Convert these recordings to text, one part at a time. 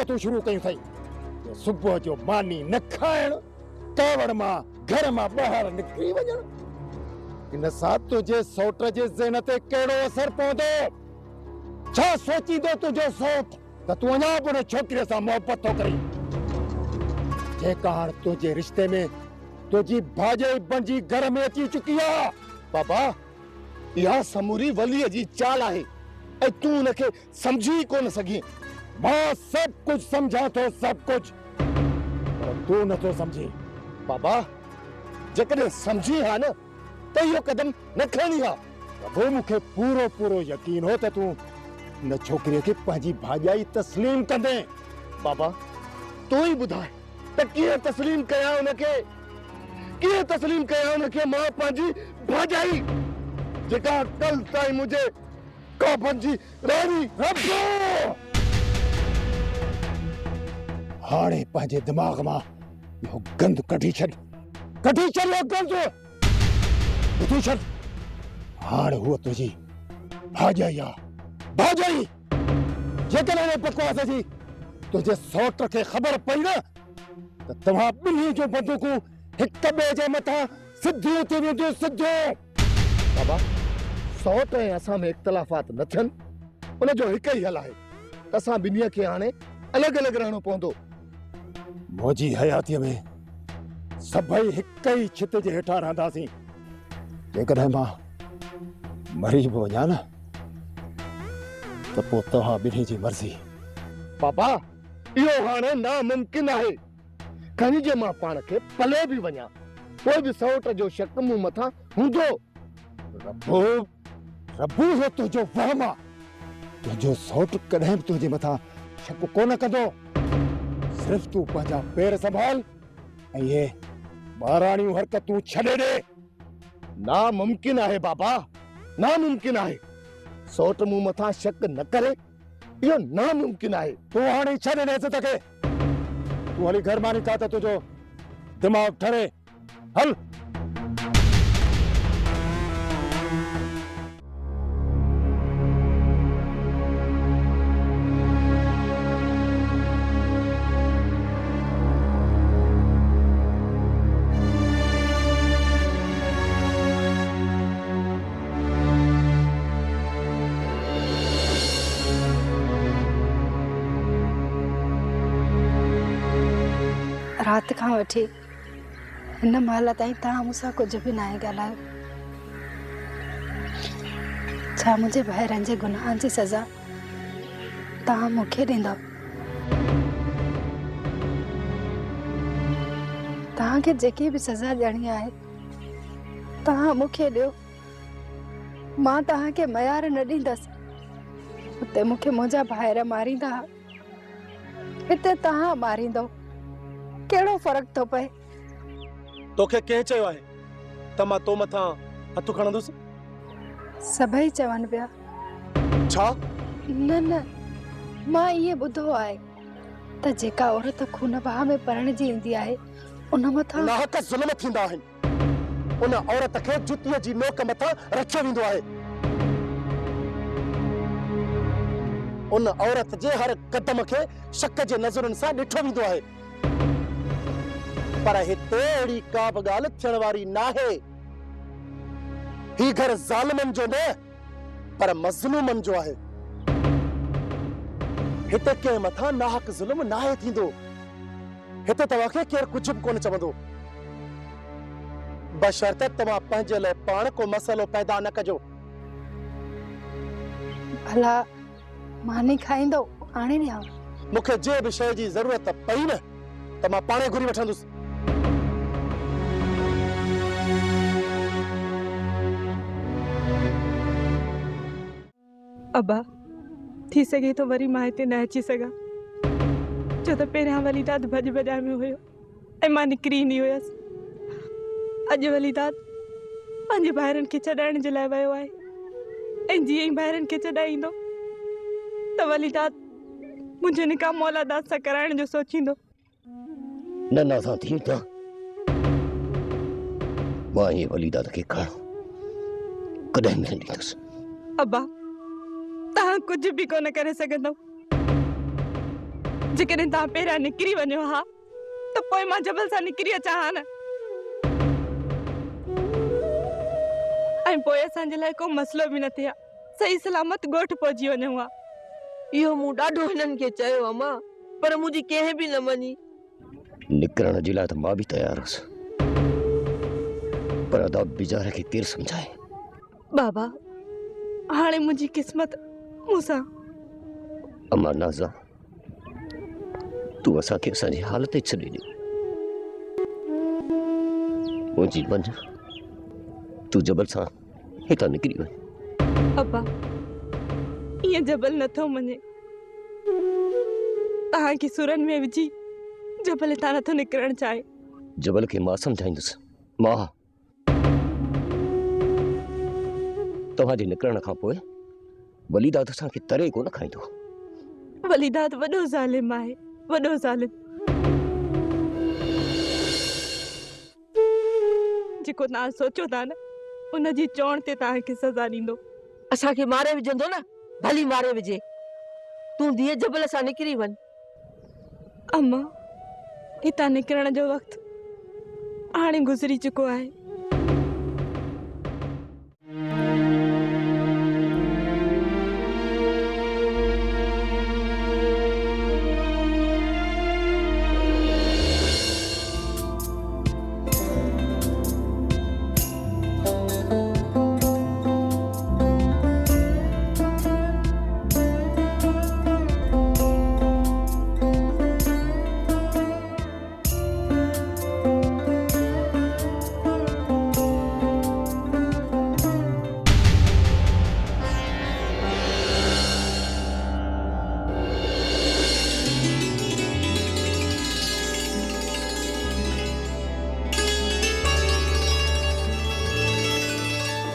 तू शुरू कयूं थई सुबह जो मानी न खाइण कावड़ मां घर मां ॿाहिरि निकिरी वञण इन सां तुंहिंजे सौट जे ज़हन ते कहिड़ो असर पवंदो छा सोचींदो तुंहिंजो सौट त तूं अञा बि उन छोकिरीअ सां मोहबत थो करीं जेका हाणे तुंहिंजे रिश्ते में तुंहिंजी भाॼाई बणिजी घर में अची चुकी आहे बाबा इहा समूरी वलीअ जी चाल आहे ऐं तूं उनखे सम्झी कोन सघीं मां सब कुछ समझा तो सब कुछ पर तू न तो समझी बाबा जेकॾहिं सम्झी हा न त इहो कदम न खणी हा वो मुखे पूरो पूरो यकीन हो त तू न छोकरीअ खे पंहिंजी भाॼाई तस्लीम कंदे बाबा तूं ई ॿुधाए त कीअं तस्लीम कयां उनखे कीअं तस्लीम कयां उनखे मां पंहिंजी भाॼाई जेका कल ताईं मुंहिंजे काबन जी राणी रब्बो हाणे पंहिंजे दिमाग़ मां इहो गंद कढी छॾ इहो गंद ॿुधी छॾ हाणे हूअ तुंहिंजी भाॼाई आहे भाॼाई जेकॾहिं हिन बकवास जी तुंहिंजे सौट खे ख़बर पई न त तव्हां ॿिन्ही जूं बंदूकूं हिक ॿिए जे मथां सिधियूं थी वेंदियूं सिधियूं बाबा सौट ऐं असां में इख़्तिलाफ़ात न थियनि उनजो हिकु ई हल आहे त असां ॿिन्हीअ खे हाणे अलॻि अलॻि रहणो पवंदो मुंहिंजी हयातीअ में सभई हिक ई छित जे हेठां रहंदासीं जेकॾहिं मां मरी बि वञा न त पोइ तव्हां ॿिन्ही जी मर्ज़ी बाबा इहो हाणे नामुमकिन आहे खणी जे मां पाण खे पले बि वञा कोई बि सौट जो शक मूं मथां हूंदो रब्बो रब्बो हो तुंहिंजो वहम आहे तुंहिंजो सौट कॾहिं बि तुंहिंजे मथां शक कोन कंदो सिर्फ़ तूं पंहिंजा पेर संभाल ऐं इहे ॿाराणियूं हरकतूं छॾे ॾे नामुमकिन आहे बाबा नामुमकिन आहे सौट मूं मथां शक न करे इहो नामुमकिन आहे तूं हाणे छॾ हिन इज़त खे तूं हली घर मां निकिता त तुंहिंजो दिमाग़ ठरे हल रात खां वठी हिन महिल ताईं तव्हां मूंसां कुझु बि नाहे ॻाल्हायो छा मुंहिंजे ॿाहिरनि जे गुनाहनि जी सज़ा तव्हां मूंखे ॾींदव तव्हांखे जेकी बि सज़ा ॾियणी आहे तव्हां मूंखे ॾियो मां तव्हांखे मयार न ॾींदसि हुते मूंखे मुंहिंजा ॿाहिर मारींदा हिते तव्हां मारींदव केड़ो फर्क तो पे तोखे कंहिं चयो आहे त मां तो मथां हथ खणंदुसि सभई चवनि पिया छा न न मां इहे ॿुधो आहे त जेका औरत खून बहा में परणजी ईंदी आहे उन मथां नाहक ज़ुल्म थींदा आहिनि उन औरत खे जुतीअ जी नोक मथां रखियो वेंदो आहे उन औरत जे हर कदम खे शक जे नज़रनि सां ॾिठो वेंदो आहे पर हिते अहिड़ी का बि ॻाल्हि थियण वारी नाहे ही घर ज़ालिमनि जो न पर मज़लूमनि जो आहे हिते कंहिं मथां नाहक ज़ुल्म नाहे थींदो हिते तव्हांखे केरु कुझु बि कोन चवंदो बशर्ते तव्हां पंहिंजे लाइ पाण को मसइलो पैदा न कजो भला मानी खाईंदो आणे ॾियां मूंखे जे बि शइ जी ज़रूरत पई न त मां पाणे घुरी वठंदुसि अबा थी सके तो वरी मां हिते न अची सघां छो त पहिरियां वलीदाद भॼ भॼाए में हुयो ऐं मां निकिरी ईंदी हुयसि अॼु वलीदाद पंहिंजे ॿाहिरनि खे छॾाइण जे लाइ वियो आहे ऐं जीअं ई ॿाहिरनि खे छॾाए ईंदो त वलीदाद मुंहिंजो निकाह मौलादाद सां कराइण जो सोचींदो न सां थी त मां ये वलीदाद खे खणो कॾहिं न ॾींदुसि अबा तव्हां कुझु बि कोन करे सघंदव जेकॾहिं तव्हां पहिरियां निकिरी वञो हा त पोइ मां जबल सां निकिरी अचां हा न। ऐं पोइ असांजे लाइ को मसलो बि न थिए हा, सही सलामत ॻोठ पहुची वञूं हा। इहो मूं ॾाढो हिननि खे चयो अम्मा, पर मुंहिंजी कंहिं बि न मञी। निकिरण जे लाइ त मां बि तयार हुअसि, पर अदा बेचारे खे केरु सम्झाए। बाबा, हाणे मुंहिंजी क़िस्मत मूंसां। अम्मा नाज़ा, तूं असांखे असांजी हालत छॾे ॾियो। मुंहिंजी मञ, तूं जबल सां हितां निकिरी वञ। अब्बा, ईअं जबल नथो मञे। तव्हांखे सुरनि में विझी जबल हितां नथो निकिरणु चाहे। जबल खे मां सम्झाईंदुसि। मां तव्हांजे निकिरण खां पोइ वलीदाद असांखे तरे कोन खाईंदो। वलीदाद वॾो ज़ालिम आहे, वॾो ज़ालिम, जेको तव्हां सोचो था न उनजी चवण ते तव्हांखे सज़ा ॾींदो। असांखे मारे विझंदो न, भली मारे विझे। तूं धीअ जबल सां निकिरी वञ। अम्मा, हितां निकिरण जो वक़्तु हाणे गुज़री चुको आहे।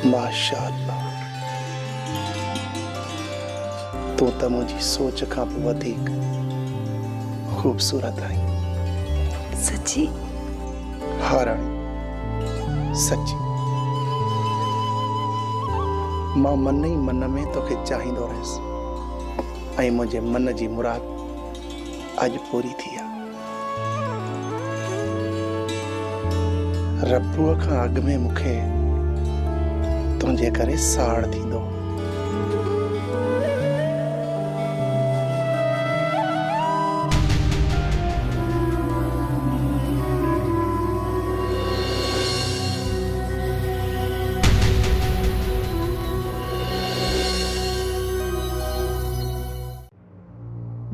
माशाअल्लाह, तू त मुंहिंजी सोच खां बि वधीक खूबसूरत आई। सची? हा राणी, सची। मां मन ई मन में तोखे चाहींदो रहियसि ऐं मुंहिंजे मन जी मुराद अॼु पूरी थी आहे। रबूअ खां अॻु में मूंखे तुंहिंजे करे साड़ थींदो।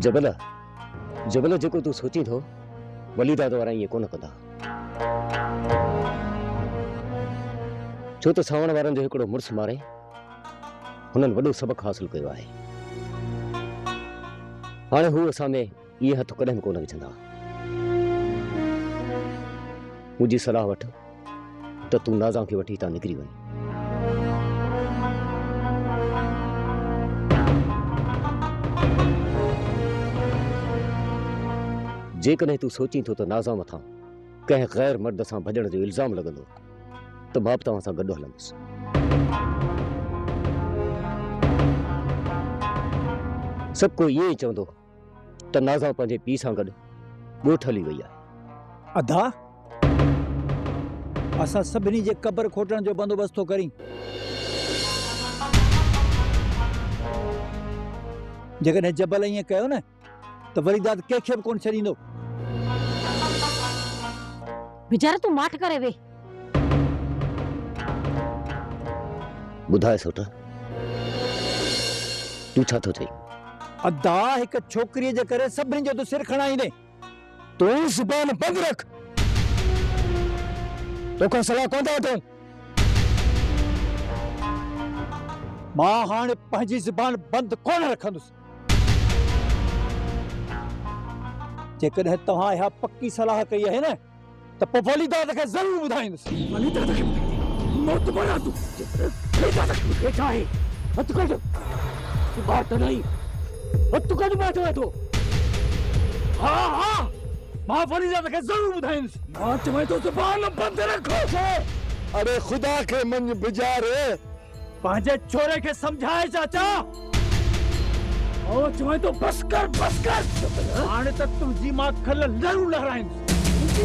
जबल जबल जेको तूं सोची थो वलीदाद वारा ईअं कोन कंदा। छो त सावण वारनि जो हिकिड़ो मुड़ुसु मारे हुननि वॾो सबक़ु हासिल कयो आहे। हाणे हू असां में इहे हथ कॾहिं बि कोन विझंदा। मुंहिंजी सलाह वठ त तूं नाज़ा खे वठी हितां निकिरी वञ। जेकॾहिं तूं सोची थो त नाज़ा मथां कंहिं ग़ैर मर्द सां भॼण जो इल्ज़ाम लॻंदो त मां बि तव्हां सां गॾु हलंदुसि। सभु को ईअं ई चवंदो त नाज़ा पंहिंजे पीउ सां गॾु ॻोठ हली वई आहे। अदा, असां सभिनी जे क़बर खोटण जो बंदोबस्तु थो करीं। जेकॾहिं जबल ईअं कयो न त वलीदाद कंहिंखे बि कोन छॾींदो। वीचारा तूं माठ करे वे। ॿुधाए सोट, तूं छा थो चई? अदा, हिकु छोकिरीअ जे करे सभिनी जो तूं सिर खणाईंदे। तूं ज़ुबान बंदि रख। तोखां सलाह कोन था वठूं। मां हाणे पंहिंजी ज़ुबान बंदि कोन रखंदुसि। जेकॾहिं तव्हां इहा पक्की सलाह कई आहे न त पोइ वलीदाद खे ज़रूरु ॿुधाईंदुसि। वलीदाद खे मौत बना तूं। वलीदाद खे वेठा आहे। हथ कढ। तूं बात नहीं। हथ कढ बैठो है तू। हा हा, मां वलीदाद खे ज़रूरु ॿुधाईंदुसि। मां चवां थो ज़ुबान बंदि रखो। अरे खुदा के मन बिजार पंहिंजे छोरे खे समझाए चाचा। ओ चवे तो बस कर हाणे त तुंहिंजी मां खल ज़रूर लहराईंदुसि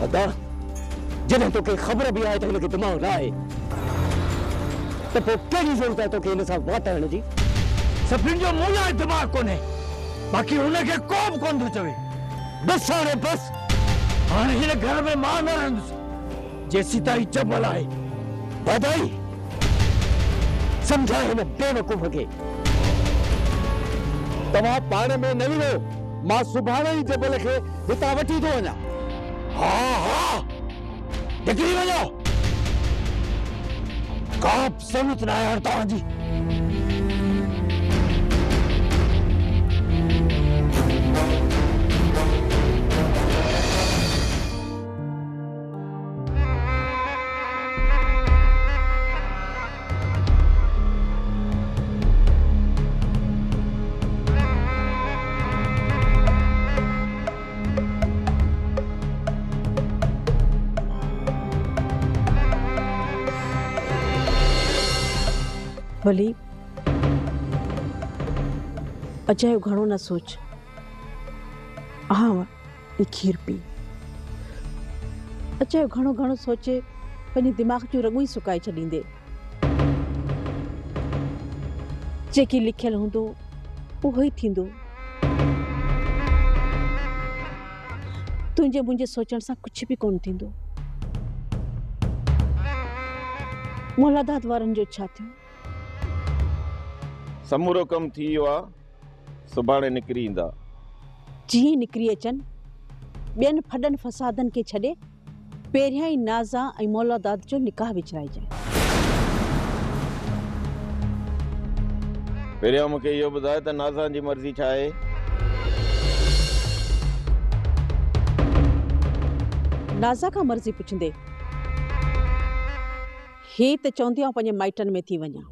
अदा जॾहिं तोखे ख़बर बि आहे त हिनखे दिमाग़ न आहे त पोइ कहिड़ी ज़रूरत आहे तोखे हिन सां वाटाइण जी? सभिनि जो मूं लाइ दिमाग़ कोन्हे बाक़ी हुनखे को बि कोन थो चवे। बस हाणे बस हाणे हिन घर में मां न रहंदुसि जेसीं ताईं चबल आहे। वाधाई सम्झाए हिन बेवकूफ़ खे। तव्हां पाण में न विड़ो, मां सुभाणे ई जबल खे हितां वठी थो वञा। हा हा निकिरी वञो, का बि ज़रूरत न आहे हाणे तव्हांजी। भली अजय घणो न सोच। हाँ ये खीर पी। अजय घणो घणो सोचे पंहिंजे दिमाग़ जो रगू ही सुकाए छॾींदे। जेकी लिखियल हूंदो उहो ही थींदो। तुंहिंजे मुंहिंजे सोचण सां कुछ भी कोन थींदो। मोलादात वारनि जो छा थियो? समूरो कम थी वियो आहे, सुभाणे निकिरी ईंदा। जीअं निकिरी अचनि ॿियनि फॾनि फसादनि खे छॾे पहिरियां ई नाज़ा ऐं मौलादात जो निकाह विछराइजांइ। पहिरियां मूंखे इहो ॿुधाए त नाज़ा जी मर्ज़ी छा आहे? नाज़ा खां मर्ज़ी पुछंदे ही त चवंदी आहियां पंहिंजे माइटनि में थी वञा।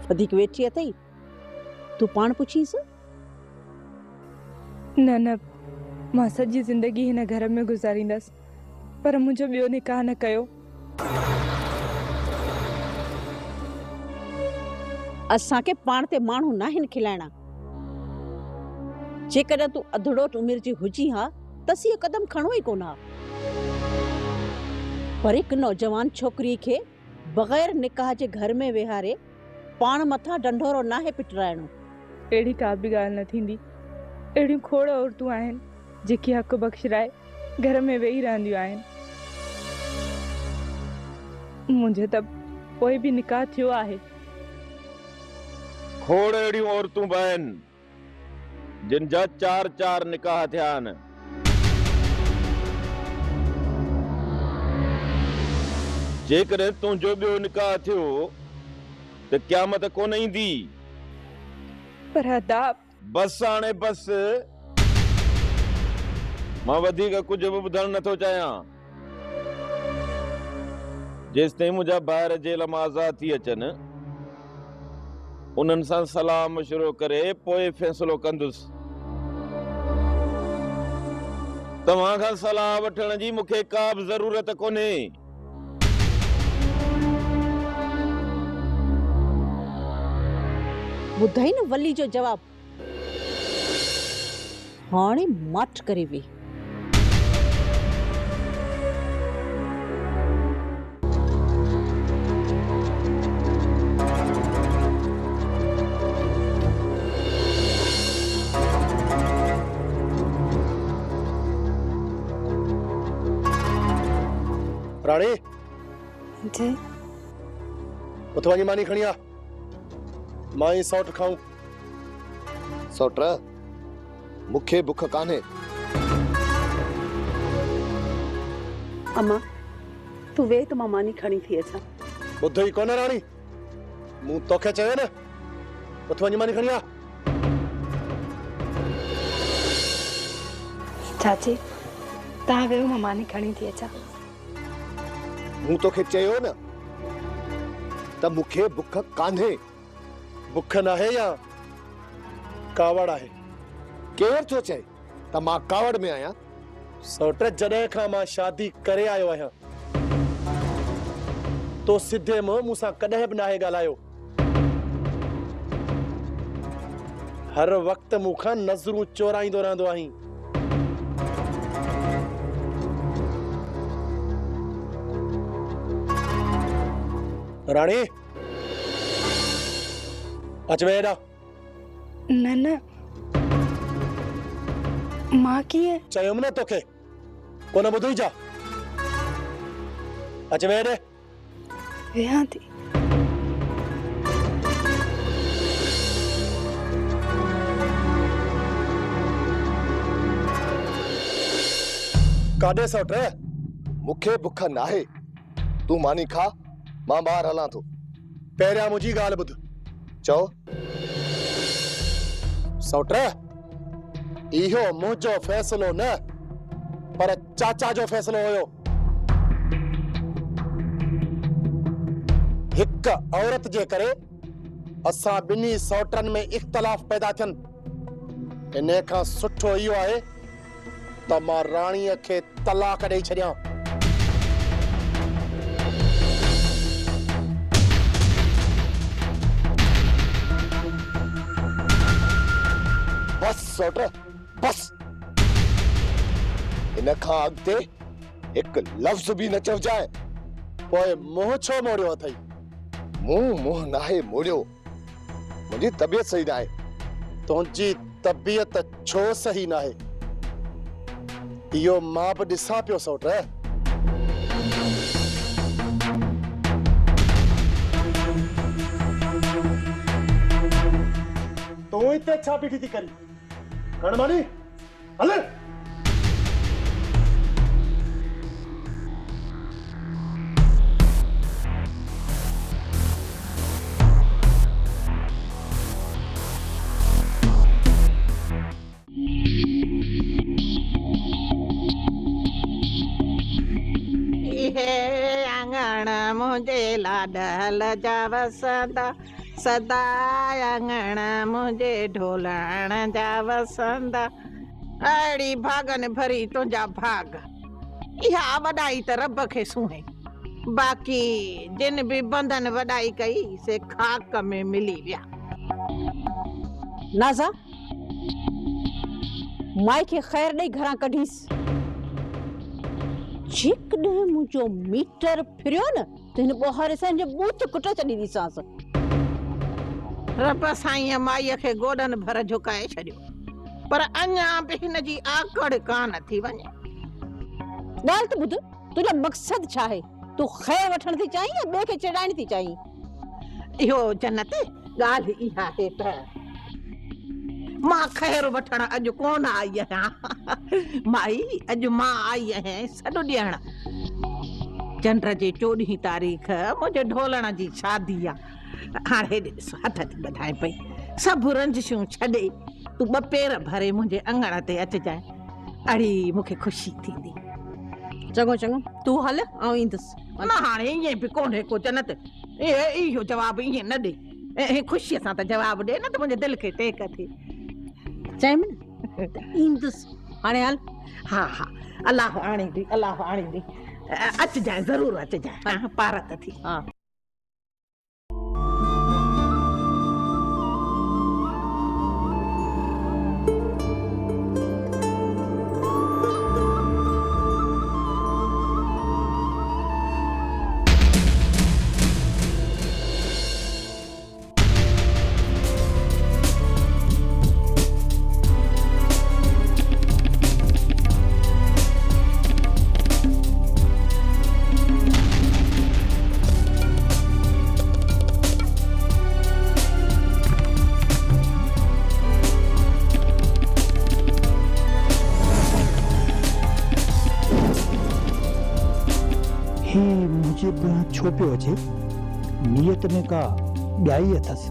वधीक वेठी अथई तूं पाण पुछीस। न न मां सॼी ज़िंदगी हिन घर में गुज़ारींदसि पर मुंहिंजो ॿियो निकाह न कयो। असांखे पाण ते माण्हू न आहिनि खिलाइणा। जेकॾहिं तूं अधड़ोट उमिरि जी हुजी हा त इहो कदम खणो ई कोन हा। पर हिकु नौजवान छोकिरी खे बग़ैर निकाह जे घर में वेहारे पाण मथां डंडोरो नाहे पिटराइणो। अहिड़ी का बि ॻाल्हि न थींदी। अहिड़ियूं खोड़ औरतूं आहिनि जेकी हक़ बख़्शराए घर में वेही रहंदियूं आहिनि। मुंहिंजे त पोइ बि निकाह थियो आहे। खोड़ अहिड़ियूं औरतूं बि आहिनि जिन जा 4-4 निकाह थिया आहिनि। जेकॾहिं तुंहिंजो ॿियो निकाह थियो त क़यामत कोन ईंदी। पर अदा बस हाणे बस मां वधीक कुझु बि ॿुधणु नथो चाहियां। जेसिताईं मुंहिंजा ॿाहिरि जेल मां आज़ाद थी अचनि उन्हनि सां सलाह मशवरो करे पोइ फ़ैसिलो कंदुसि। तव्हां खां सलाह वठण जी मूंखे का बि ज़रूरत कोन्हे। ॿुधाई न वली जो जवाब। हाणे माठ करे वे। राणी जी उथ वञी मानी खणी आ। मां ई सौट खाऊं। सौट मूंखे बुख कान्हे। अम्मा तू वे तो मां मानी खणी थी अचां। ॿुधो ई कोन राणी, मूं तोखे चयो न उथ वञी मानी खणी आ। चाची तव्हां वियो मां मानी खणी थी अचां। मूं तोखे चयो न त मूंखे बुख कान्हे। बुख नाहे या कावड़ आहे? केर थो चए त मां कावड़ में आहियां? सौट जॾहिं खां मां शादी करे आयो आहियां तो सिधे मुंहुं मूंसां कॾहिं बि नाहे ॻाल्हायो। हर वक़्तु मूंखां नज़रूं चोराईंदो रहंदो आहीं। राणी अच वे हेॾा। न मां कीअं? चयुमि न तोखे, कोन ॿुधई जा। अच वे हेॾे। वेहां थी। काॾे सौट? मूंखे बुख नाहे। तूं मानी खा, मां ॿाहिरि हलां थो। पहिरियां मुंहिंजी ॻाल्हि ॿुध। चओ। सौट इहो मुंहिंजो फ़ैसिलो न पर चाचा जो फ़ैसिलो हुयो। हिक औरत जे करे असां ॿिन्ही सौटनि में इख्तिलाफ़ पैदा थियनि। इन खां सुठो इहो आहे त मां राणीअ खे तलाक ॾेई छॾियां। बस सौट बस। इन खां अॻिते हिकु लफ़्ज़ बि न चवजाए। पोइ मुंहुं छो मोड़ियो अथई? मुंहुं नाहे मोड़ियो, मुंहिंजी तबियत सही नाहे। तुंहिंजी तबियत छो सही नाहे इहो मां बि ॾिसां पियो सौट। तूं हिते छा बीठी थी करी? कणमानी हल। आंगण मुझे लाडल जा वसंदा सदा आंगण मुझे ढोलण जा वसंदा। अड़ी भागन भरी तुंहिंजा भाग। इहा वॾाई त रब खे सुहे। बाक़ी जिन भी बंधन वॾाई कई से खाक में मिली विया। नाज़ा माई खे ख़ैर ॾेई घरां कढीस। जेकॾहिं मुंहिंजो मीटर फिरियो न त हिन ॿोहारे सां हिन जो बूथ कुटे छॾींदीसांस। रब साईं माईअ खे गोॾनि भर झुकाए छॾियो पर अञा बि हिन जी आकड़ कान थी वञे। ॻाल्हि त ॿुध, तुंहिंजो मक़सदु छा आहे? तूं ख़ैर वठण थी चाहीं या ॿिए खे चिड़ाइण थी चाहीं? इहो जन्नत ॻाल्हि इहा आहे त मां ख़ैर वठण अॼु कोन आई आहियां। माई अॼु मां आई आहियां सॾु ॾियण। चंड जी 14 तारीख़ मुंहिंजे ढोलण जी शादी आहे। हाणे हेॾे ॾिसो हथ थी ॿधाए पई। सभु रंजिशूं छॾे तूं ॿ पेर भरे मुंहिंजे अंगण ते अचिजांइ। अड़ी मूंखे ख़ुशी थींदी। चङो चङो तूं हल आउं ईंदसि। न हाणे ईअं बि कोन्हे को जन्नत। इहो जवाबु ईअं न ॾे। ऐं ख़ुशीअ सां त जवाबु ॾे न त मुंहिंजे दिलि खे टेक थिए। चइम न ईंदसि हाणे हल। हा हा अलाह आणींदी अलाह आणींदी। अचिजांइ ज़रूरु अचिजांइ। पारत थी। हा मुझे छो पियो अचे? नियत में का ॿियाई अथसि।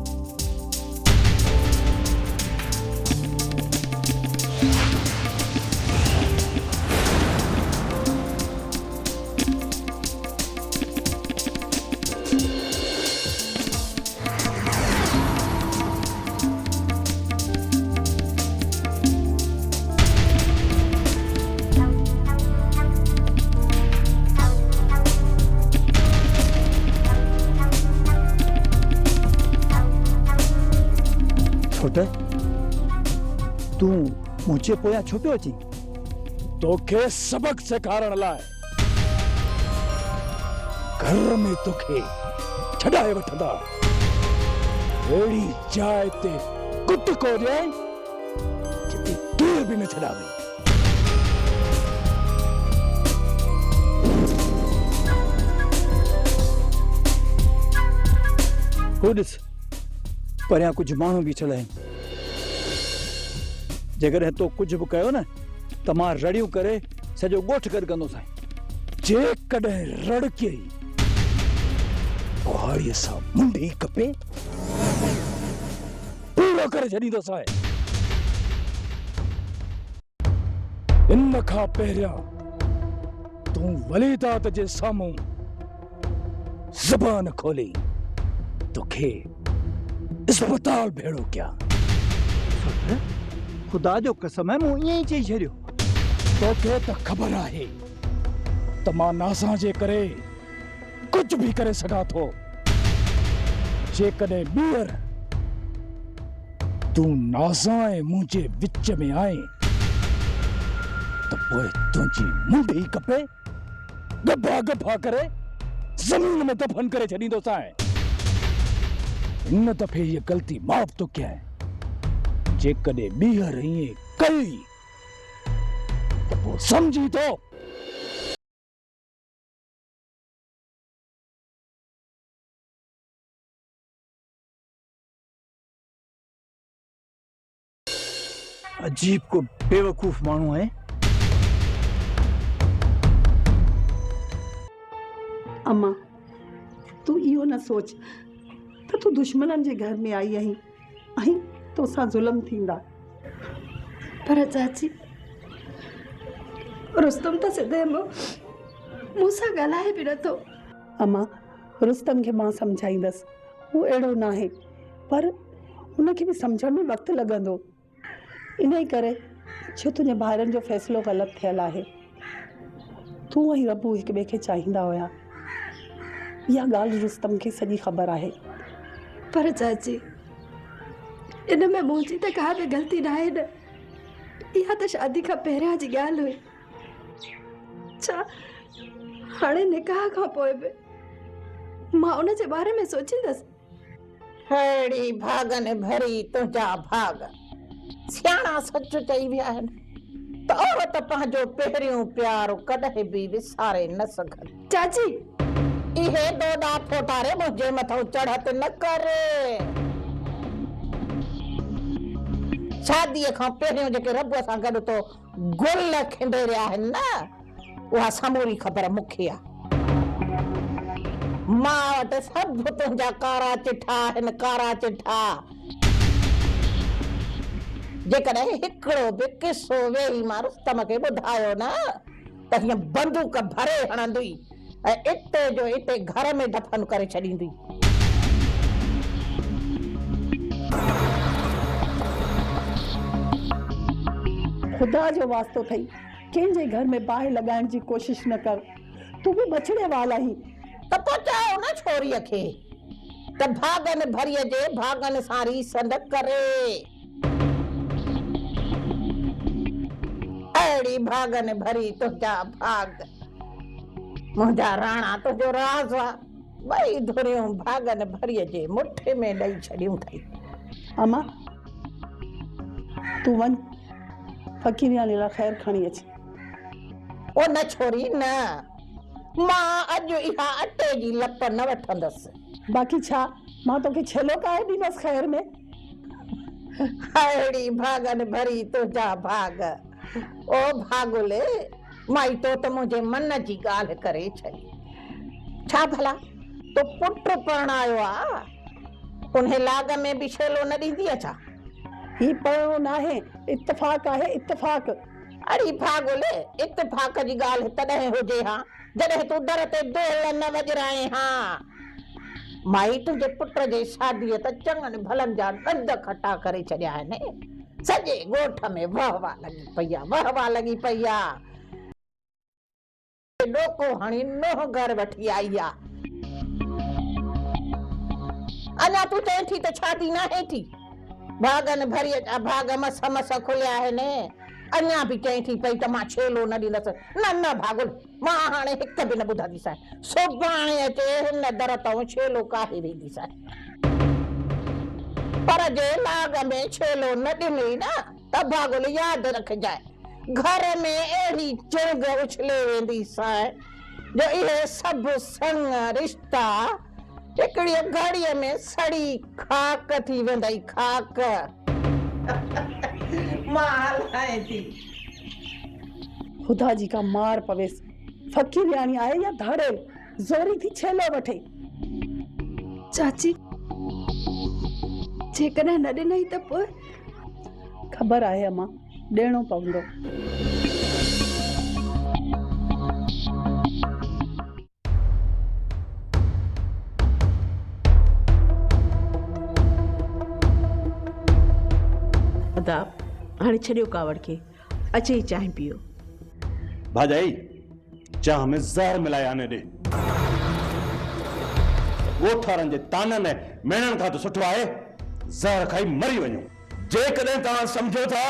पुट तू मुझे पोया छुपियो अची तोखे सबक सेखारण लाइ घर में तोखे छडाए वठंदा अहिड़ी जाइ ते कुट को ॾे जिते केर बि न छडावे हो ॾिस परियां कुछ माण्हू बीठल आहिनि जेकॾहिं तो कुछ बि कयो न त मां रड़ियूं करे सॼो ॻोठ गॾु कंदोसांइ जेकॾहिं रड़के कुहाड़ीअ सां मुंडी कपे पूरो करे छॾींदोसांइ इन खां पहिरियां तूं वलीदात जे साम्हूं ज़बान खोली तोखे अस्पताल भेड़ो क्या खुदा जो कसम है मूं ईअं ई चई छॾियो तोखे त ख़बर आहे त मां नासा जे करे कुछ भी करे सघां थो जेकॾहिं ॿीहर तूं नासा ऐं मुंहिंजे विच में आहीं त पोइ तुंहिंजी मुंडी कपे गफा गफा करे ज़मीन में दफ़न करे छॾींदोसांइ इन दफ़े ये गलती माफ़ तो क्या है जेकॾहिं ॿीहर ईअं कई त पोइ समझी तो अजीब को बेवकूफ माण्हू है अम्मा तू इहो न सोच त तू दुश्मननि जे घर में आई आहीं ऐं तोसां ज़ुल्म थींदा पर चाची रुस्तम त सिधे मूंसां ॻाल्हाए बि नथो अम्मा रुस्तम खे मां सम्झाईंदसि हू अहिड़ो न आहे पर हुनखे बि सम्झण में वक़्तु लॻंदो इन ई करे छो तुंहिंजे भाइरनि जो फ़ैसिलो ग़लति थियल आहे तूं ऐं रबू हिक ॿिए खे चाहींदा हुया इहा ॻाल्हि रुस्तम खे सॼी ख़बर आहे पर चाची इन में मुंहिंजी त का बि ग़लती न आहे न इहा त शादी खां पहिरियां जी ॻाल्हि हुई छा हाणे निकाह खां पोइ बि मां उन जे बारे में सोचींदसि हेड़ी भागन भरी तुंहिंजा भाग सियाणा सच चई विया आहिनि त औरत पंहिंजो पहिरियों प्यार कॾहिं बि विसारे न सघंदी चाची इहे दोदा फोटारे मुंहिंजे मथां चढ़त न करे शादीअ खां पहिरियों जेके रब सां गॾु तो गुल खिंडेरिया आहिनि न उहा समूरी ख़बर मूंखे आहे मां वटि सभु तुंहिंजा कारा चिठा आहिनि कारा चिठा जेकॾहिं हिकिड़ो बि किसो वेही मां रुस्तम खे ॿुधायो न त हीअं बंदूक भरे हणंदी ऐं इते जो इते घर में दफ़न करे छॾींदी ख़ुदा जो वास्तो अथई कंहिंजे घर में बाहि लॻाइण जी कोशिश न कर तूं बि बछड़े वाल आहीं त पोइ चयो न छोरीअ खे त भागन भरीअ जे भागन सां रीस न करे अहिड़ी भागन भरी तुंहिंजा भाग मुंहिंजा राणा तुंहिंजो राज़ आहे ॿई धुरियूं भागन भरीअ जे मुठि में ॾेई छॾियूं अथई अम्मा तूं वञ फ़क़ीरियानी लाइ ख़ैर खणी अच ओ न छोरी न मां अॼु इहा अटे जी लप न वठंदसि बाक़ी छा मां तोखे छेलो काहे ॾींदसि ख़ैर में अहिड़ी भागन भरी तुंहिंजा भाग ओ भागुले माई तो त मुंहिंजे मन जी ॻाल्हि करे छॾी छा भला तो पुट परणायो आहे उन लाग में बि छेलो न ॾींदी छा ही पढ़णो न आहे इत्तफ़ाक़ आहे इत्तफ़ाक़ अड़ी भागुले इत्तफ़ाक़ जी ॻाल्हि तॾहिं हुजे हा जॾहिं तूं दर ते दोल न वॼराए हा माई तुंहिंजे पुट जे शादीअ त चङनि भलनि जा ॾंद खटा करे छॾिया आहिनि सॼे ॻोठ में वहवा लॻी पई आहे वहवा लॻी पई आहे ॾोको हणी नोह घर वठी आई आहे अञा तूं चए थी त शादी न आहे थी भागन भरी भाग मस मस खुलिया आहिनि अञा बि चई थी पई त मां छेलो न ॾींदसि न भागुल मां हाणे हिक बि न ॿुधंदीसांइ सुभाणे अचे हिन दर तां छेलो काहे ॾींदीसांइ पर जे लाग में छेलो न ॾिनई न त भागुल यादि रखजांइ घर में अहिड़ी चंग उछले वेंदीसांइ जो इहे सभु संग रिश्ता हिकिड़ी घड़ीअ में सड़ी खाक थी वेंदई खाक मां हलाए थी खुदा जी का मार पवेस फकीर यानी आए या धाड़े जोरी थी छेलो वठे चाची जेकॾहिं न ॾिनई त पोइ खबर आहे अम्मा ॾियणो पवंदो अदाब हाणे छॾियो कावड़ खे अचे चांहि पियो भाजाई चाह में ज़हर मिलाया ने दे ॻोठारनि जे ताननि ऐं मेणनि खां त सुठो आहे ज़हर खाई मरी वञो जेकॾहिं तव्हां सम्झो था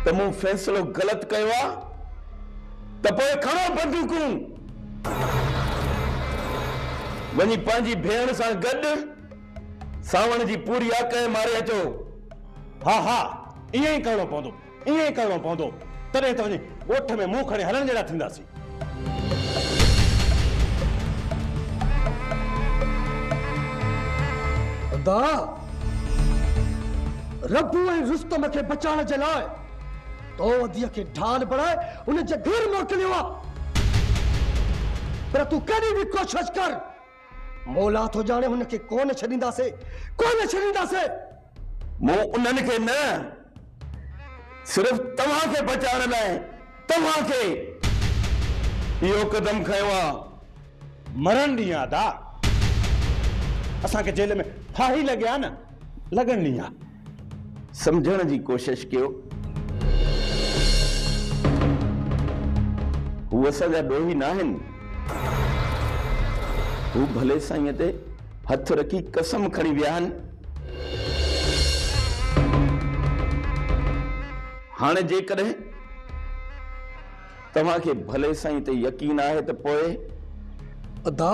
त मूं फ़ैसिलो ग़लति कयो आहे त पोइ खणो बंदूकूं वञी पंहिंजी भेण सां गॾु सावण जी पूरी आक मारे अचो हा हा ईअं ई करिणो पवंदो तॾहिं त वञी ॻोठ में मुंहुं खणे हलण जहिड़ा थींदासीं रब्बू ऐं रुस्तम खे बचाइण जे लाइ तो वधीअ खे ढाल बणाए उन जे घर मोकिलियो आहे पर तूं कॾहिं बि कोशिश कर मौला थो ॼाणे हुनखे कोन छॾींदासीं मूं उन्हनि खे न सिर्फ़ तव्हांखे बचाइण लाइ तव्हांखे इहो कदम खयो आहे मरण ॾींहुं आहे दा असांखे जेल में फाही लॻिया न लॻण ॾींहुं आहे समझण जी कोशिश कयो हू असांजा ॾोही न आहिनि हू भले साईं ते हथ रखी कसम खणी विया आहिनि हाणे जेकॾहिं तव्हांखे भले साईं ते यकीन आहे त पोइ अदा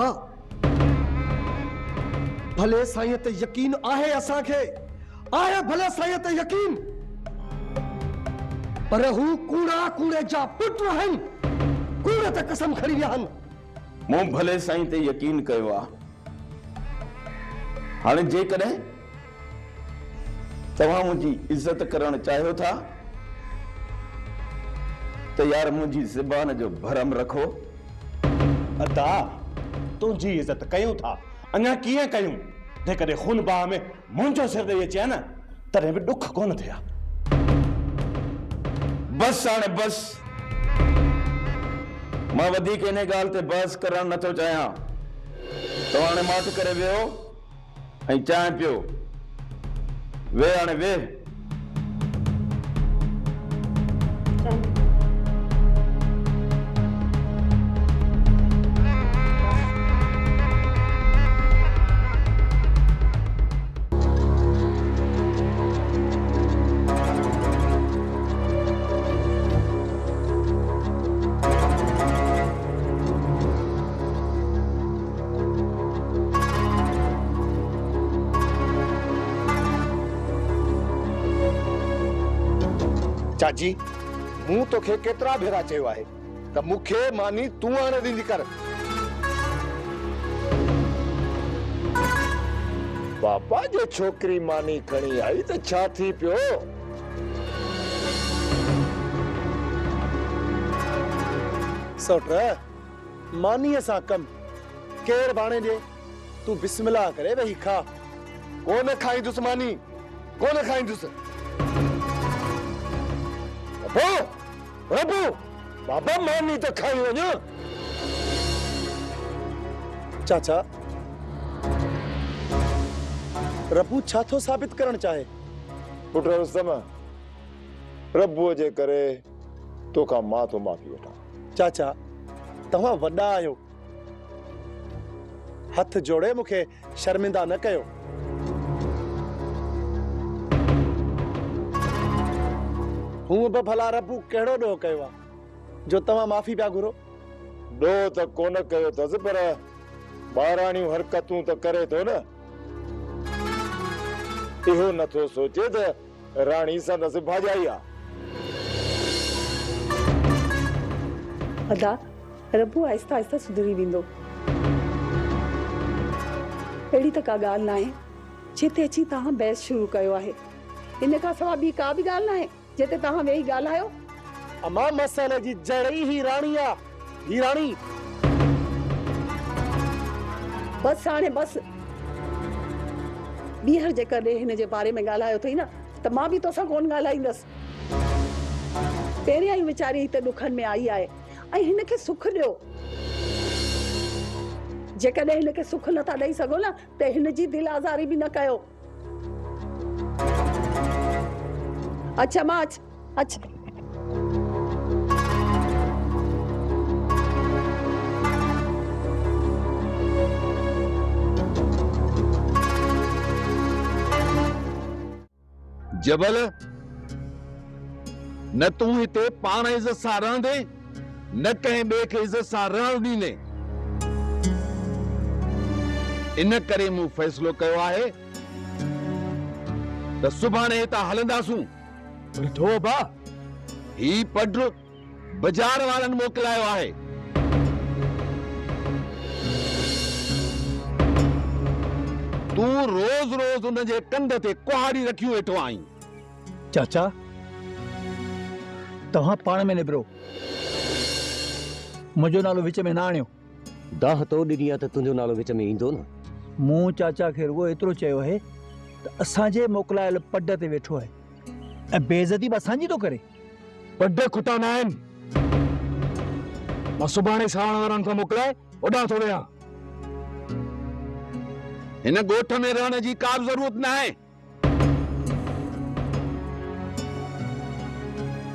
भले साईं ते यकीन आहे असांखे आहे भले साईं ते यकीन पर हू कूड़े जा पुट आहिनि कूड़े ते कसम खणी विया आहिनि मूं भले साईं ते यकीन कयो आहे हाणे जेकॾहिं तव्हां मुंहिंजी इज़त करणु चाहियो था त यार मुंहिंजी ज़बान जो भरम रखो अदा तुंहिंजी इज़त कयूं था अञा कीअं कयूं जेकॾहिं खून बाह में मुंहिंजो सिर ॾेई अचे न तॾहिं बि ॾुख कोन थिया बस हाणे बस मां वधीक इन ॻाल्हि ते बहस करणु नथो चाहियां तव्हां हाणे माठि करे वियो ऐं चांहि पियो वे हाणे वे चाची मूं तोखे केतिरा भेरा चयो आहे त मूंखे मानी तूं आणे ॾींदी कर पापा जो छोकरी मानी खणी आई त छा थी पियो सोट मानीअ सां कम केर बाणे ॾे तूं बिस्मिल्लाह करे वेही खा कोन खाईंदुसि मानी कोन खाईंदुसि रबू बाबा मानी तो खाई वञो चाचा रबू छा थो साबित करण चाहे पुट रुस्तम रबूअ जे करे तोखां मां थो माफ़ी वठां चाचा तव्हां वॾा आहियो हथ जोड़े मूंखे शर्मिंदा न कयो हूं बि भला रबू कहिड़ो ॾोह कयो आहे जो तव्हां माफ़ी पिया घुरो? ॾोह त कोन कयो अथसि, पर ॿाराणियूं हरकतूं त करे थो न। इहो नथो सोचे त राणी संदसि भाॼाई आहे। अदा रबू आहिस्ता आहिस्ता सुधरी वेंदो। अहिड़ी त का ॻाल्हि न आहे जिते अची तव्हां बहस शुरू कयो आहे। इन खां सवाइ ॿी का बि ॻाल्हि न आहे जिते तव्हां वेही ॻाल्हायो। अमा मसइले जी जड़ ही राणी आहे। ही राणी बस हाणे बस। ॿीहर जेकॾहिं हिन जे बारे में ॻाल्हायो अथई न त मां बि तोसां कोन ॻाल्हाईंदसि। पहिरियां ई वीचारी हिते ॾुखनि में आई आहे ऐं हिनखे सुख ॾियो। जेकॾहिं हिनखे सुख नथा ॾेई सघो न त हिन जी दिलि आज़ारी बि न कयो। अच्छा मां अच्छा जबल न तूं हिते पाण इज़त सां रहंदे न कंहिं ॿिए खे इज़त सां रहण ॾींदे। इन करे मूं फ़ैसिलो कयो आहे त सुभाणे हितां हलंदासूं। ॾिठो बा ही पडु बाज़ार वारनि मोकिलायो आहे। तूं रोज़ रोज़ उन जे कंध ते कुहाड़ी रखियूं वेठो आहीं। चाचा तव्हां पाण में निबिरो, मुंहिंजो नालो विच में न आणियो। दाह तो ॾिनी आहे त तुंहिंजो नालो विच में ईंदो न। मूं चाचा खे रुगो एतिरो चयो आहे त असांजे मोकिलायल पड ते वेठो आहे ऐं बेइज़ती बि असांजी थो करे। पड खुटा न आहिनि। मां सुभाणे सावण वारनि खां मोकिलाए ओॾां थो वियां। हिन ॻोठ में रहण जी का बि ज़रूरत न आहे।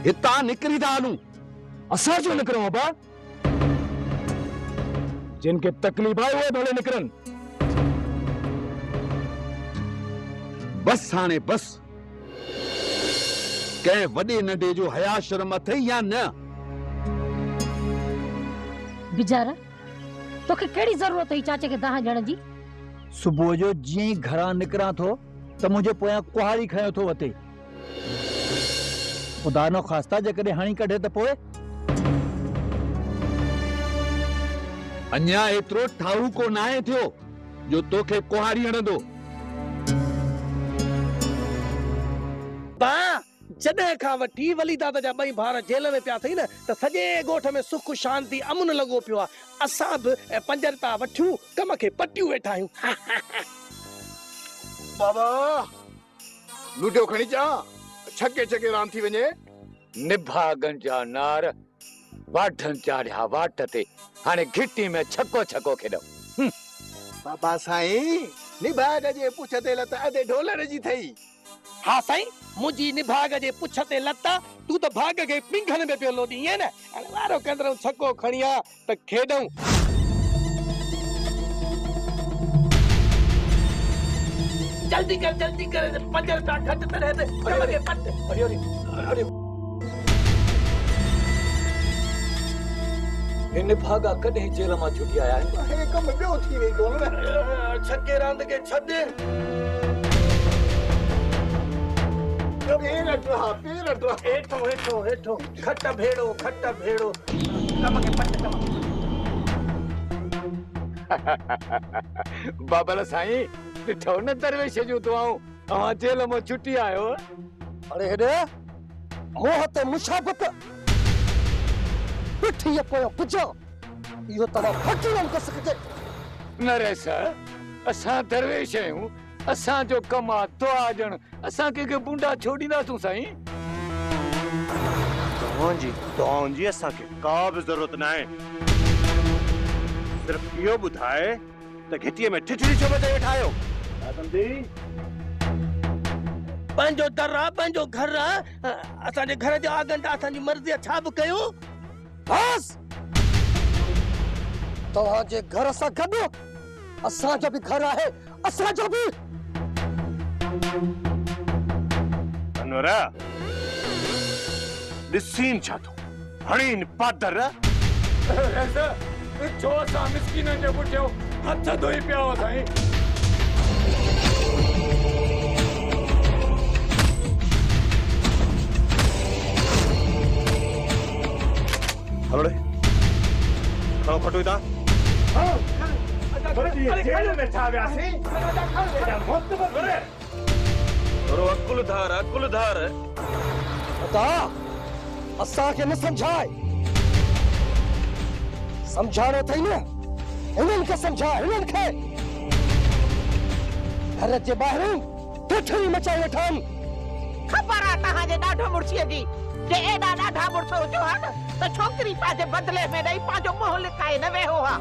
हितां निकिरी था हलूं। असां छो निकिरूं बाबा? जिन खे तकलीफ़ आहे उहे भले निकिरनि। बस हाणे बस। कंहिं वॾे नंढे जो हया शर्म अथई या न? बिचारा तोखे कहिड़ी ज़रूरत हुई चाचे खे दाह ॾियण जी? सुबुह जो जीअं ई घरां निकिरां थो त मुंहिंजे पोयां कुहाड़ी खयो थो वते। ख़ुदा न ख़ास्ता जेकॾहिं हणी कढे त पोइ? अञा एतिरो ठाहू को न आहे थियो जो तोखे कुहाड़ी हणंदो। जॾहिं खां वठी वली दादा जा ॿई भार जेल में पिया अथई न त सॼे ॻोठ में सुख शांती अमन लॻो पियो आहे। असां बि पंजर था वठूं कम खे पटियूं वेठा आहियूं। बाबा लूडियो खणी चा छके छके राम थी वञे। निभागन जा नार वाठन चाढ़िया वाट ते हाणे घिटी में छको छको खेॾो। बाबा साईं निभाग जे पुछ ते लत अधे ढोलर जी थई। हाँ साईं मुंहिंजी निभाग जे पुछ ते लता तू त भाग खे पिंघन में पियो लोॾी ईअं न। हाणे वारो कंदरऊं छको खणी आ त खेॾऊं। जल्दी कर पंजर पिया घटि तॾहिं त कम खे पट। हिन भागा कॾहिं जेल मां छुटी आया आहिनि? हे कम ॿियो थी वई ढोलर। छके रांदि खे छॾ। पेर अटरा हेठो हेठो हेठो खट भेड़ो कम खे पट कम। बाबल साईं ॾिठो न दरवेश जूं दुआऊं। तव्हां जेल मां छुटी आयो। अरे हेॾे मुंह ते मुशाबत पिठीअ पोयां पुॼो। इहो तव्हां फकीरनि कस के नरेश असां दरवेश आहियूं। असांजो कम आहे दुआ ॾियण। असां कंहिंखे बूंडा छोड़ींदासूं साईं। तव्हांजी दुआउनि जी असांखे का बि ज़रूरत न आहे। सिर्फ़ इहो ॿुधाए त घिटीअ में ठिठड़ी छो बचे वेठा आहियो? पंहिंजो दर आहे पंहिंजो घर आहे। असांजे घर जो आगंट असांजी मर्ज़ी छा बि कयूं। बस तव्हांजे घर सां गॾु असांजो बि घर आहे। असांजो बि। अनवरा ॾिसीन छा थो हणीन पादर छो असां मिसकिन जे पुठियो हथ धोई पिया हुआ साईं। हलो रे खणो खटो था अकुल धार असां खे न सम्झाए सम्झाणो अथई न हिननि खे सम्झाए हिननि खे घर जे ॿाहिरि ठठरी मचाए वेठा आहिनि। ख़बर आहे तव्हांजे ॾाढो मुड़सीअ जी जे एॾा ॾाढा मुड़स हुजो हा न त छोकिरी पंहिंजे बदिले में ॾेई पंहिंजो मुंहुं लिकाए न वेहो हा।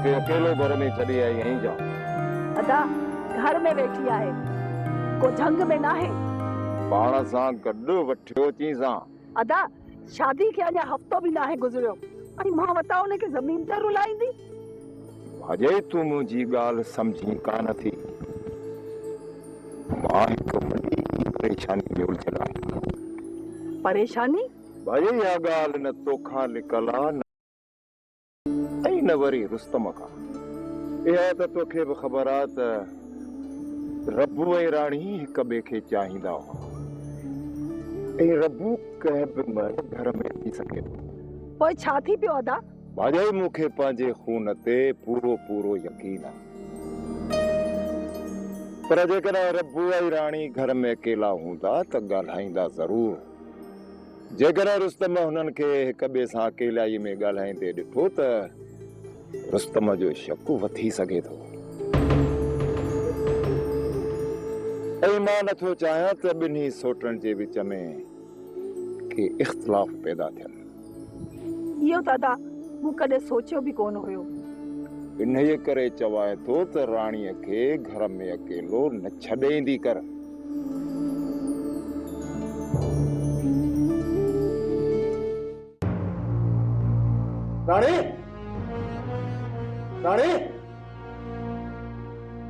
के अकेलो घर में चली आई यहीं जा अदा घर में बैठी आहे को झंग में ना है पाण सां गॾु वठियो चीज़ां अदा शादी के अञा हफ्तो भी ना है गुजरियो ऐं मां वटां उनखे ज़मीन ते रुलाईंदी। अजय तूं मुंहिंजी ॻाल्हि सम्झी कान थी मां हिकु वॾी परेशानी में उलझियल आहियां। परेशानी भाई इहा ॻाल्हि न तोखां लिकल आहे ऐं न वरी रुस्तम खां। इहा त तोखे बि ख़बर आहे त रब्बू ऐं राणी हिक ॿिए खे चाहींदा हुआ ऐं रब्बू कंहिं बि महिल घर में अची सघे थो। पोइ छा थी पियो अदा? भाॼाई मूंखे पंहिंजे खून ते पूरो पूरो यकीन आहे पर जेकॾहिं रब्बू ऐं राणी घर में अकेला हूंदा त ॻाल्हाईंदा ज़रूर। जेकॾहिं रुस्तम हुननि खे हिक ॿिए सां अकेलाई में ॻाल्हाईंदे ॾिठो त रुस्तम जो शक वधी सघे थो ऐं मां नथो चाहियां त ॿिन्ही सोटनि जे विच में के इख़्तिलाफ़ पैदा थियनि। इहो त अदा मूं कॾहिं सोचियो बि कोन हुयो। इन्हीअ करे चवाए थो त राणीअ खे घर में अकेलो न छॾींदी कर। राणी राणी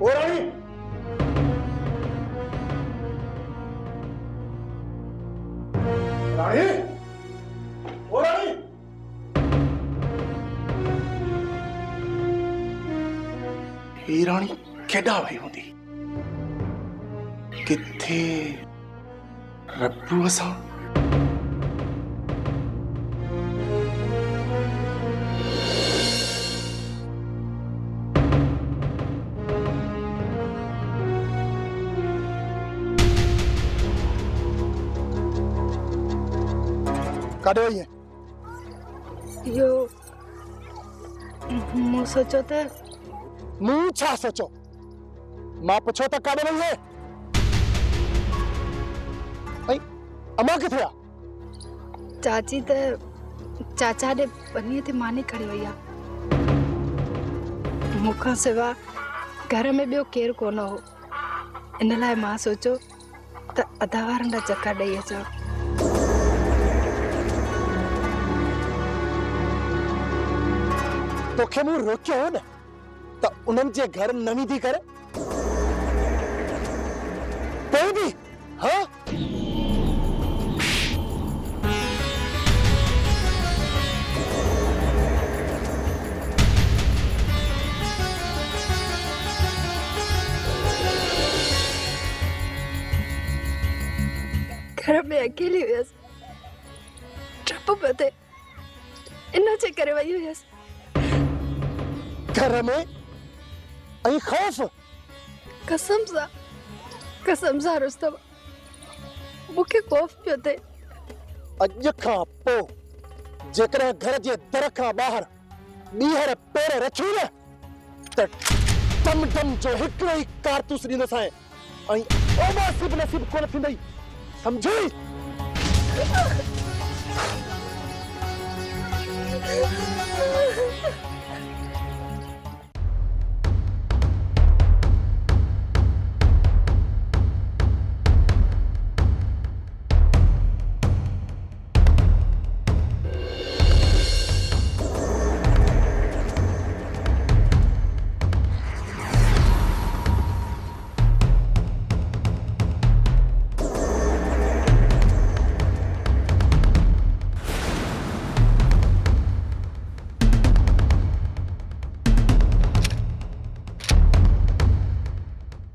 ओ राणी राणी ओ राणी ही राणी केॾा वई हूंदी किथे रब्बूअ सां। काॾे वई है? यो मूं सोचो त मूं छा सोचो? मां पुछो त काॾे वई है? ऐं अमा किथे आहे? चाची त चाचा ॾे पनीअ ते मानी खणी वई आहे। मूंखां सिवा घर में ॿियो केरु कोन हो। इन लाइ मां सोचो त अदावारनि जा चका ॾेई अचां। तोखे मूं रोकियो हो न त उन्हनि जे घर नवी थी करे पोइ बि हाँ घर में अकेली हुयसि, डप पियो थिए, इन जे करे वई हुयसि। घर में ऐं ख़ौफ़। कसम सां रुस्तम, मूंखे ख़ौफ़ पियो थिए। अॼु खां पोइ जेकॾहिं घर जे दर खां ॿाहिरि ॿीहर पेर रखी न त टम टम जो हिकिड़ो ई कारतूस ॾींदोसांइ ऐं ओबासिब नसीब कोन थींदई, समझी?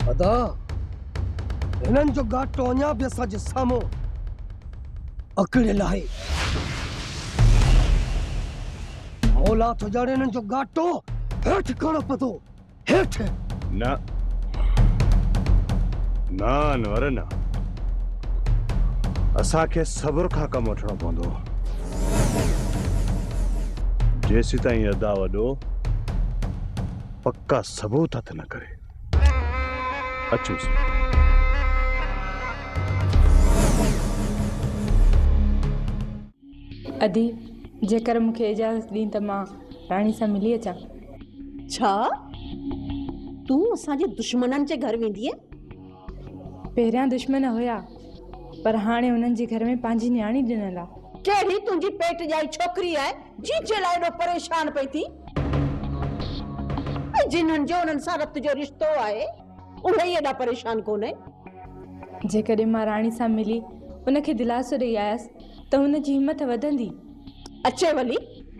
अदा हिननि जो घाटो अञा बि असांजे साम्हूं अकड़ियल आहे। मौला तो ॼाणे हिननि जो घाटो हेठि खणो पतो, हेठि। न न अनवर न, असांखे सब्र खां कमु वठणो पवंदो। जेसीं ताईं अदा वॾो पक्का सबूत हथ न करे। अचूं अदी जेकर मूंखे इजाज़त ॾीं त मां राणी सां मिली अचां। छा तूं असांजे दुश्मननि जे घर वेंदीअ? पहिरियां दुश्मन हुया, पर हाणे उन्हनि जे घर में पंहिंजी न्याणी ॾिनल आहे। कहिड़ी तुंहिंजी पेट जाई छोकिरी आहे जंहिंजे लाइ एॾो परेशान पई थी? जिन्हनि जो उन्हनि सां रत जो रिश्तो आहे उहे ई एॾा परेशान कोन्हे। जेकॾहिं मां राणी सां मिली उनखे दिलासो ॾेई आयसि त हुनजी हिम्मत वधंदी। अचे वली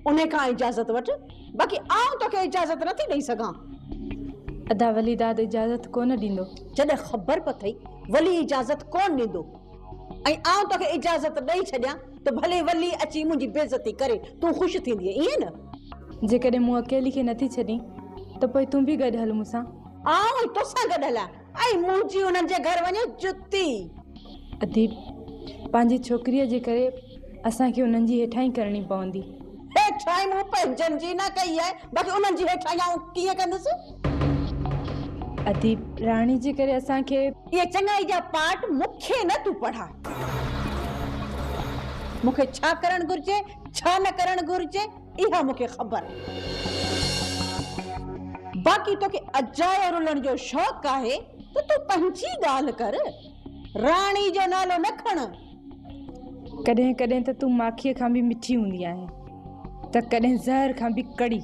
उन खां इजाज़त वठ, बाक़ी आउं तोखे इजाज़त नथी ॾेई सघां। अदा वली दाद इजाज़त कोन ॾींदो। जॾहिं ख़बर पथई वली इजाज़त कोन ॾींदो ऐं आउं तोखे इजाज़त ॾेई छॾियां त भले वली अची मुंहिंजी बेइज़ती करे तूं ख़ुशि थींदीअ, ईअं न? जेकॾहिं मूं अकेली खे नथी छॾी त पोइ तूं बि गॾु हल मूंसां। आउं तोसां गॾु हलां ऐं मुंहिंजी उन्हनि जे घर वञे जुती। अदीब, पंहिंजी छोकिरीअ जे करे असांखे उन्हनि जी हेठाई करणी पवंदी। हेठाई मूं पंहिंजनि जी न कई आहे, बाक़ी उन्हनि जी हेठाई आउं कीअं कंदुसि? अदीब, राणी जे करे असांखे ये चङाई जा पाठ मूंखे न तूं पढ़ा। मूंखे छा करणु घुर्जे छा न करणु घुर्जे इहा मूंखे ख़बर। बाक़ी तोखे अजाए रुलण जो शौक़ आहे त तूं पंहिंजी ॻाल्हि कर, राणी जो नालो न खण। कॾहिं कॾहिं त तूं माखीअ खां बि मिठी हूंदी आहे, त कॾहिं ज़हर खां बि कड़ी।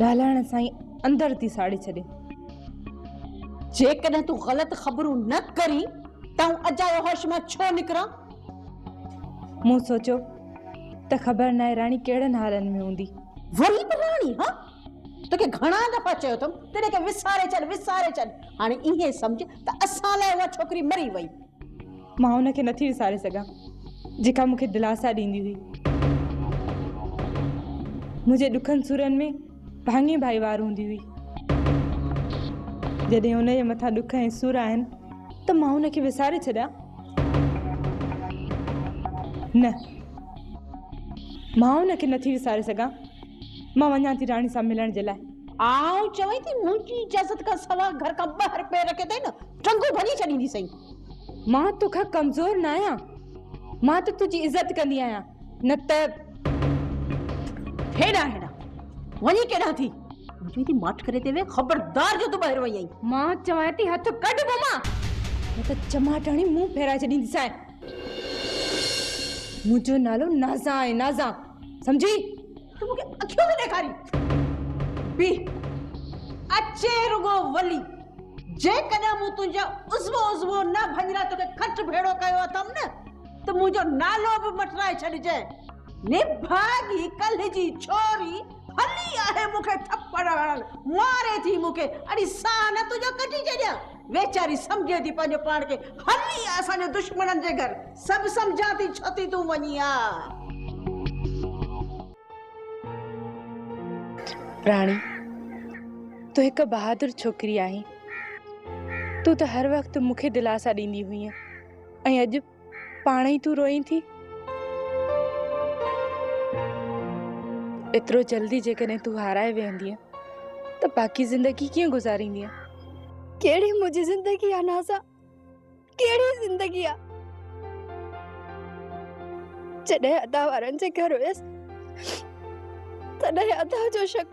ॻाल्हाइण सां ई अंदर थी साड़ी छॾे। जेकॾहिं तूं ग़लति ख़बरूं न करी त अजाए होश मां छो निकिरां? मूं सोचो त ख़बर न आहे राणी कहिड़नि हालनि में हूंदी। वरी बि राणी? हाँ, तोखे घणा दफ़ा चयो अथमि तॾहिं के विसारे छॾ। हाणे इहे सम्झ त असां लाइ उहा छोकिरी मरी वई। मां हुनखे नथी विसारे सघां जेका मूंखे दिलासा ॾींदी हुई। मुंहिंजे ॾुखनि सूरनि में भाङे भाई वार हूंदी हुई। जॾहिं हुनजे मथां ॾुख ऐं सूर आहिनि त मां हुनखे विसारे छॾियां? न, मां हुनखे नथी विसारे सघां। मां वञां थी राणी सां मिलण जे लाइ। आउं चवई थी मुंहिंजी इजाज़त खां सवाइ घर खां ॿाहिरि पैर रखे अथई न टंगू भॼी छॾींदी सही। मां तोखां कमज़ोर न आहियां, मां त तुंहिंजी इज़त कंदी आहियां, न त हेॾा वञी केॾां थी? मुझे थी माठ करे ते वे खबरदार जो तू बाहर वई आई मां चवां थी हथ कढ मम्मा न त चमाटाणी मुंह फेराए छॾींदी सां मुंहिंजो नालो नाज़ा आहे नाज़ा समझी तू मुके अखियों से देखारी बी अचे रुगो वली जे कदा मु तुजा उज़वो उज़वो ना भंजरा तो के खट भेड़ो कयो तम न तो मुजो नालो भी मटराए छॾजे ने भागी कल जी छोरी हली आहे मुके थप्पड़ हणन मारे थी मुके अड़ी सान तुजो कटी जड्या वेचारी समझे थी पंहिंजो पाण के हली असांजे दुश्मनन जे घर सब समझा थी छोती तू वनिया राणी तू एक बहादुर छोकरी आई तू तो हर वक्त मुखे दिलासा ॾींदी हुई ऐं अॼु पाण ई तू रोई थी एतिरो जल्दी जेकॾहिं तू हाराए वेंदी त बाक़ी ज़िंदगी कीअं गुज़ारींदी? केड़ी मुझे जिंदगी आ नाज़ा केड़ी जिंदगी आ जॾहिं अदा वारनि जे घर हुयसि तॾहिं अदा जो शक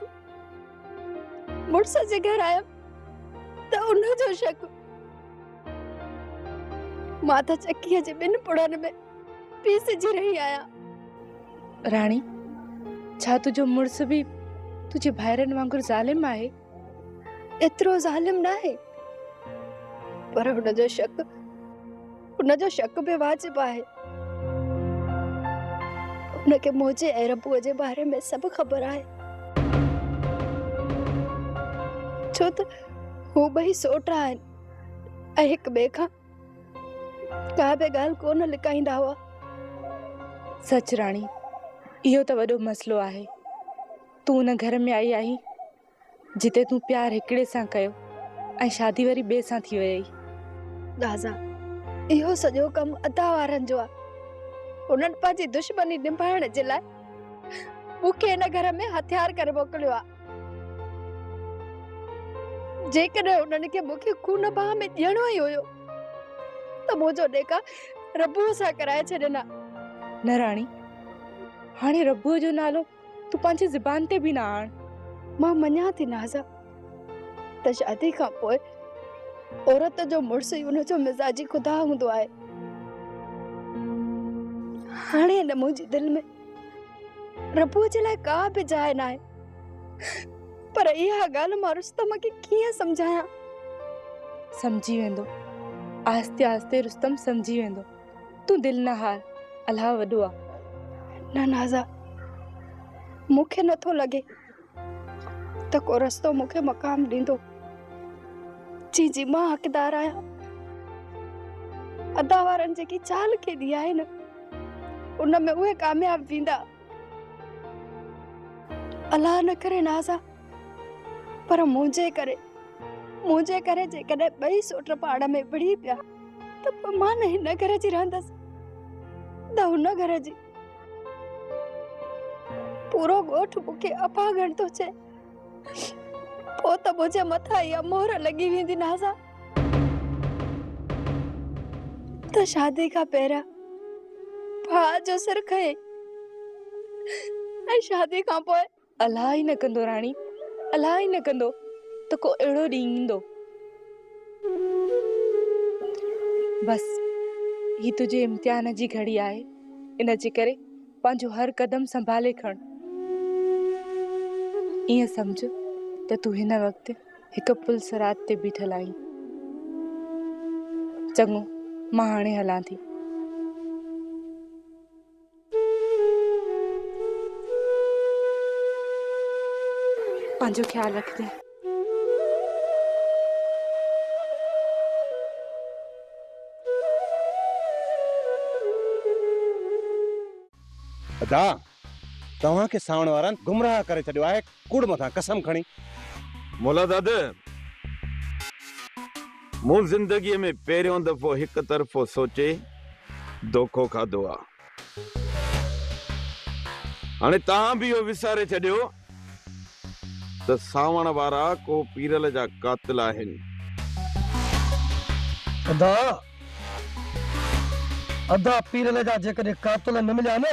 मुड़स जे घर आयो त उन जो शक मां त चकीअ जे ॿिनि पुड़नि में पीसजी रही आहियां। राणी छा तुझो मुड़स भी तुझे भाइरनि वांगुरु ज़ालिम आहे? एतिरो ज़ालिम न आहे पर हुनजो शक बि वाजिब आहे। हुनखे मुंहिंजे ऐं रबूअ जे बारे में सभु ख़बर आहे छो त हू ॿई सोटा आहिनि ऐं हिक ॿिए खां का बि ॻाल्हि कोन लिकाईंदा हुआ। सच राणी इहो त वॾो मसलो आहे। तूं उन घर में आई आहीं जिते तूं प्यार हिकिड़े सां कयो ऐं शादी वरी ॿिए सां थी वई। दादा इहो सॼो कमु अदा वारनि जो आहे। उन्हनि पंहिंजी दुश्मनी निभाइण जे लाइ मूंखे हिन घर में हथियार करे मोकिलियो आहे। जेकॾहिं उन्हनि खे मूंखे खून बाह में ॾियणो ई हुयो त मुंहिंजो ॾेका रबूअ सां कराए छॾिना। न राणी हाणे रबूअ जो नालो तूं पंहिंजी ज़ुबान ते बि न आण। मां मञा थी नाज़ा त शादी खां पोइ औरत जो मुड़स ई उनजो मिजाजी खुदा हूंदो आहे। हाणे न मुंहिंजी दिलि में रबूअ जे लाइ का बि जाइ न आहे पर इहा ॻाल्हि मां रुस्तम खे कीअं सम्झायां? समझी वेंदो आस्ते आस्ते रुस्तम समझी वेंदो। तूं दिलि न हार अल्लाह वॾो आहे। न नाज़ा मूंखे नथो लॻे त को रस्तो मूंखे मक़ाम ॾींदो जी मां हक़दार आहियां। अदा वारनि जेकी चाल खेॾी आहे न उन में उहे कामयाब थींदा। अल्लाह न करे नाज़ा पर मुंहिंजे करे जेकॾहिं ॿई सोट पाण में विड़ी पिया त पोइ मां न हिन घर जी रहंदसि त हुन घर जी। पूरो ॻोठ मूंखे अपागण थो चए पोइ त मुंहिंजे मथां इहा मोहर लॻी वेंदी नाज़ा त शादी खां पहिरियां भाउ जो सिर खए ऐं शादी खां पोइ अल्लाह ई न कंदो राणी अल्लाह ई न कंदो त को अहिड़ो ॾींहुं ईंदो। बस ही तुझे इम्तिहान जी घड़ी आहे। इन जे करे पंहिंजो हर कदम संभाले खण। ईअं समझ त तूं हिन वक़्तु हिकु पुल सरात ते बीठल आहीं। चङो मां हाणे हलां थी। पंहिंजो ख्यालु रखिजे। अदा तव्हां के सावण वारनि गुमराह करे छॾियो आहे कूड़ मथां कसम खणी। मोला दादा मूं ज़िंदगीअ में पहिरियों दफ़ो हिकु तरफ़ो सोचे धोखो खाधो आहे। हाणे तव्हां बि इहो विसारे छॾियो त सावण वारा को पीरल जा कातिल आहिनि। अदा पीरल जा जेकॾहिं कातिल न मिलिया न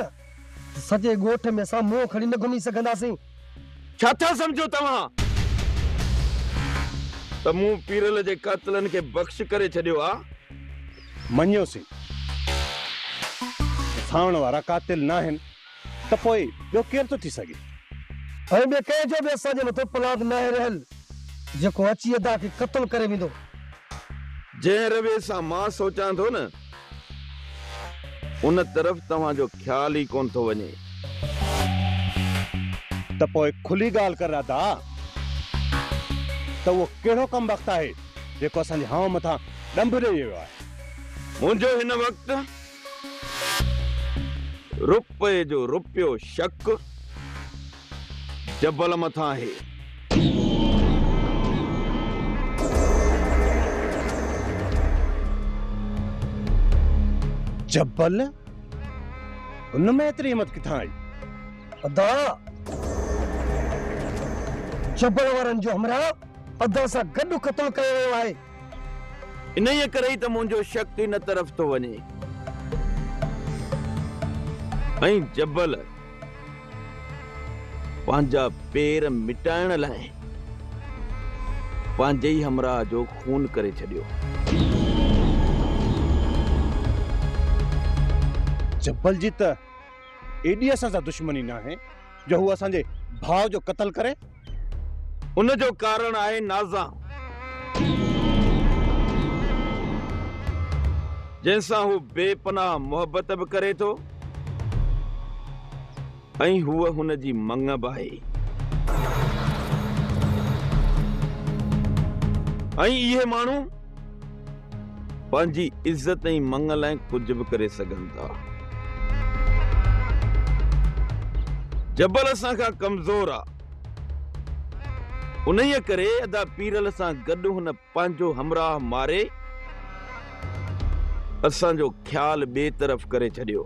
सॼे ॻोठ में असां मुंहुं खणी न घुमी सघंदासीं। छा था सम्झो तव्हां? त मूं पीरल जे कातिलनि खे बख़्श करे छॾियो आहे। मञियोसीं सावण वारा कातिल न आहिनि त पोइ ॿियो केरु थो थी सघे? ऐं ॿिए कंहिंजो बि असांजे मथां पलाद न आहे रहल जेको अची अदा खे क़त्ल करे वेंदो। जंहिं रवे सां मां सोचां थो न उन तरफ़ तव्हांजो ख़्याल ई कोन थो वञे। त पोइ खुली ॻाल्हि कर राधा त उहो कहिड़ो कम वक़्तु आहे जेको असांजे हाव मथां ॾंभ ॾेई वियो आहे? मुंहिंजो हिन वक़्तु रुपए जो रुपयो शक जबल मथां आहे। जबल उनमें एतिरी हिम्मत किथां आई? अदा जबल वारनि जो हमरा अदा सां गॾु क़त्ल कयो वियो आहे। इन ई करे ई त मुंहिंजो शक इन तरफ़ थो वञे। ऐं जबल पंहिंजा पेर मिटाइण लाइ पंहिंजे ई हमराह जो खून करे छॾियो। जबल जी त एडी असां सां दुश्मनी न आहे जो हू असांजे भाउ जो क़त्ल करे। उन जो कारण आहे नाज़ा, जंहिंसां हू बेपनाह मोहब्बत बि करे थो ऐं हूअ हुन जी मंगब आहे। ऐं इहे माण्हू पंहिंजी इज़त ऐं मंग लाइ कुझु बि करे सघनि था। जबल असां खां कमज़ोर आहे, उन ई करे अदा पीरल सां गॾु हुन पंहिंजो हमराह मारे असांजो ख़्याल ॿिए तरफ़ करे छॾियो।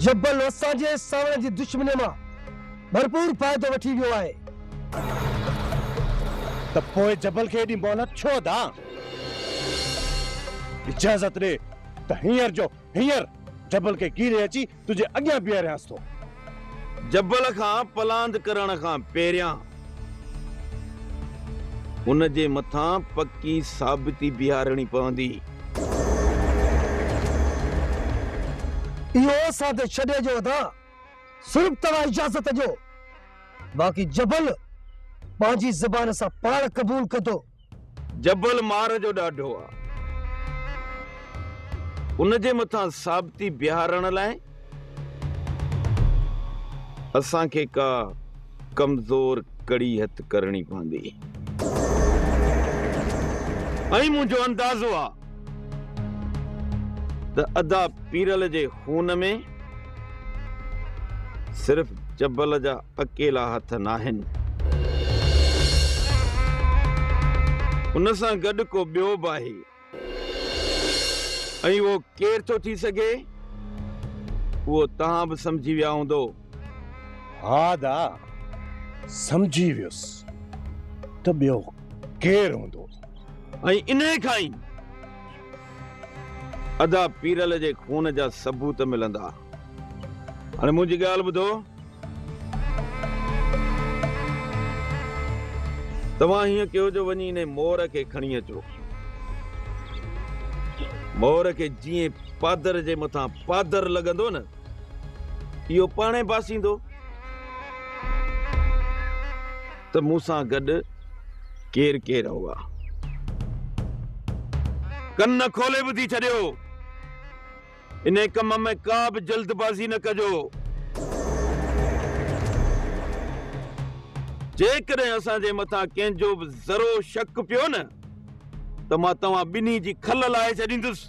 जबल असांजे सावण जी दुश्मनी मां भरपूर फ़ाइदो वठी वियो आहे। त पोइ जबल खे एडी मोहलत छो दा? इजाज़त ॾे त हींअर जबल खे कीरे अची तुंहिंजे अॻियां बीहारियांसि थो। जबल खां पलांद करण खां पहिरियां उन जे मथां पक्की साबिती बीहारणी पवंदी। इहो असां ते छॾे जो अदा सिर्फ़ तव्हां इजाज़त जो, बाक़ी जबल पंहिंजी ज़बान सां पाण क़बूल कंदो। जबल मार जो ॾाढो आहे, उन जे मथां साबिती बीहारण लाइ असांखे का कमज़ोर कड़ी हथ करणी पवंदी। ऐं मुंहिंजो अंदाज़ो आहे त अदा पीरल जे खून में सिर्फ़ जबल जा अकेला हथ न आहिनि, उन सां गॾु को ॿियो बि आहे। ऐं उहो केरु थो थी सघे उहो तव्हां बि सम्झी विया हूंदो। हा दा समझी वियुसि त ॿियो केरु हूंदो। ऐं इन खां ई अदा पीरल जे खून जा सबूत मिलंदा। हाणे मुंहिंजी ॻाल्हि ॿुधो, तव्हां हीअं कयो जो वञी इन मोर खे खणी अचो। मोर खे जीअं पादर जे मथां पादर लॻंदो न, इहो पाणे बासींदो त मूंसां गॾु केरु केरु हुआ। कन खोले ॿुधी छॾियो, इन कम में का बि जल्दबाज़ी न कजो। जेकॾहिं असांजे मथां कंहिंजो बि ज़रो शक पियो न त मां तव्हां ॿिन्ही जी खल लाहे छॾींदुसि।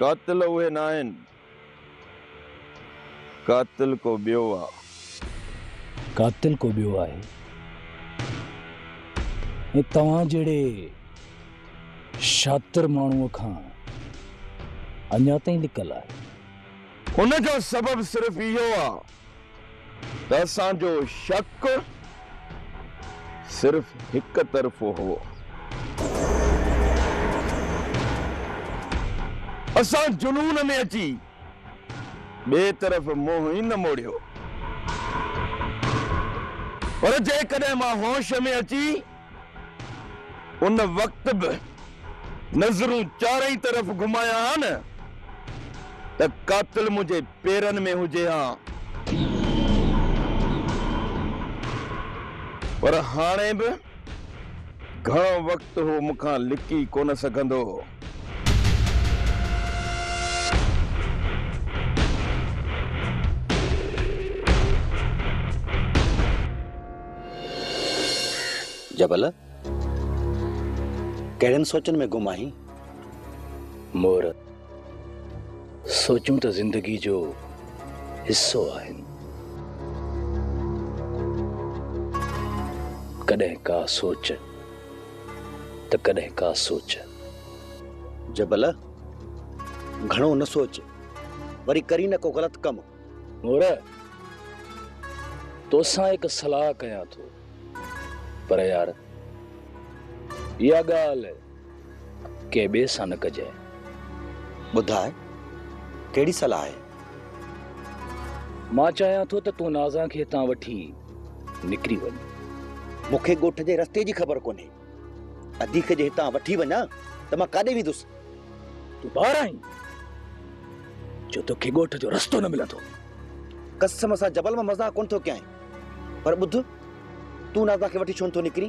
कातिल उहे न आहिनि, कातिल को ॿियो आहे। कातिल को ॿियो आहे ऐं तव्हां जहिड़े शातिर माण्हूअ खां अञा ताईं लिकल आहे। उन जो सबब सिर्फ इहो आहे त असांजो शक सिर्फ हिकु तरफ़ो हो। असां जुनून में अची बे तरफ मुंह ही न मोड़ियो। और जेकॾहिं मां होश में अची उन वक्त बि नज़रूं चारई तरफ घुमाया न त कातिल मुझे पेरन में हुजे हा। पर हाणे बि घणो वक्त हो मुखां लिकी कोन सघंदो। जबल कहिड़नि सोचनि में गुम आहीं? मोर सोचूं त जिंदगी जो हिस्सो आहिनि। कॾहिं का सोच त कॾहिं का सोच। जबल घणो न सोच, वरी करी न को ग़लत कम। मोर तोसां हिकु सलाह कयां थो, पर यार इहा ॻाल्हि के ॿिए सां न कजांइ। ॿुधाए कहिड़ी सलाह आहे? मां चाहियां थो त तूं नाज़ा खे हितां वठी निकिरी वञ। मूंखे ॻोठ जे रस्ते जी ख़बर कोन्हे। अदीक जे हितां वठी वञा त मां काॾे वेंदुसि? तूं ॿार आहीं जो तोखे ॻोठ जो रस्तो न मिलंदो। कसम सां जबल मां मज़ाक कोन थो कयां, पर ॿुध तूं नाज़ा खे वठी छो नथो निकिरी?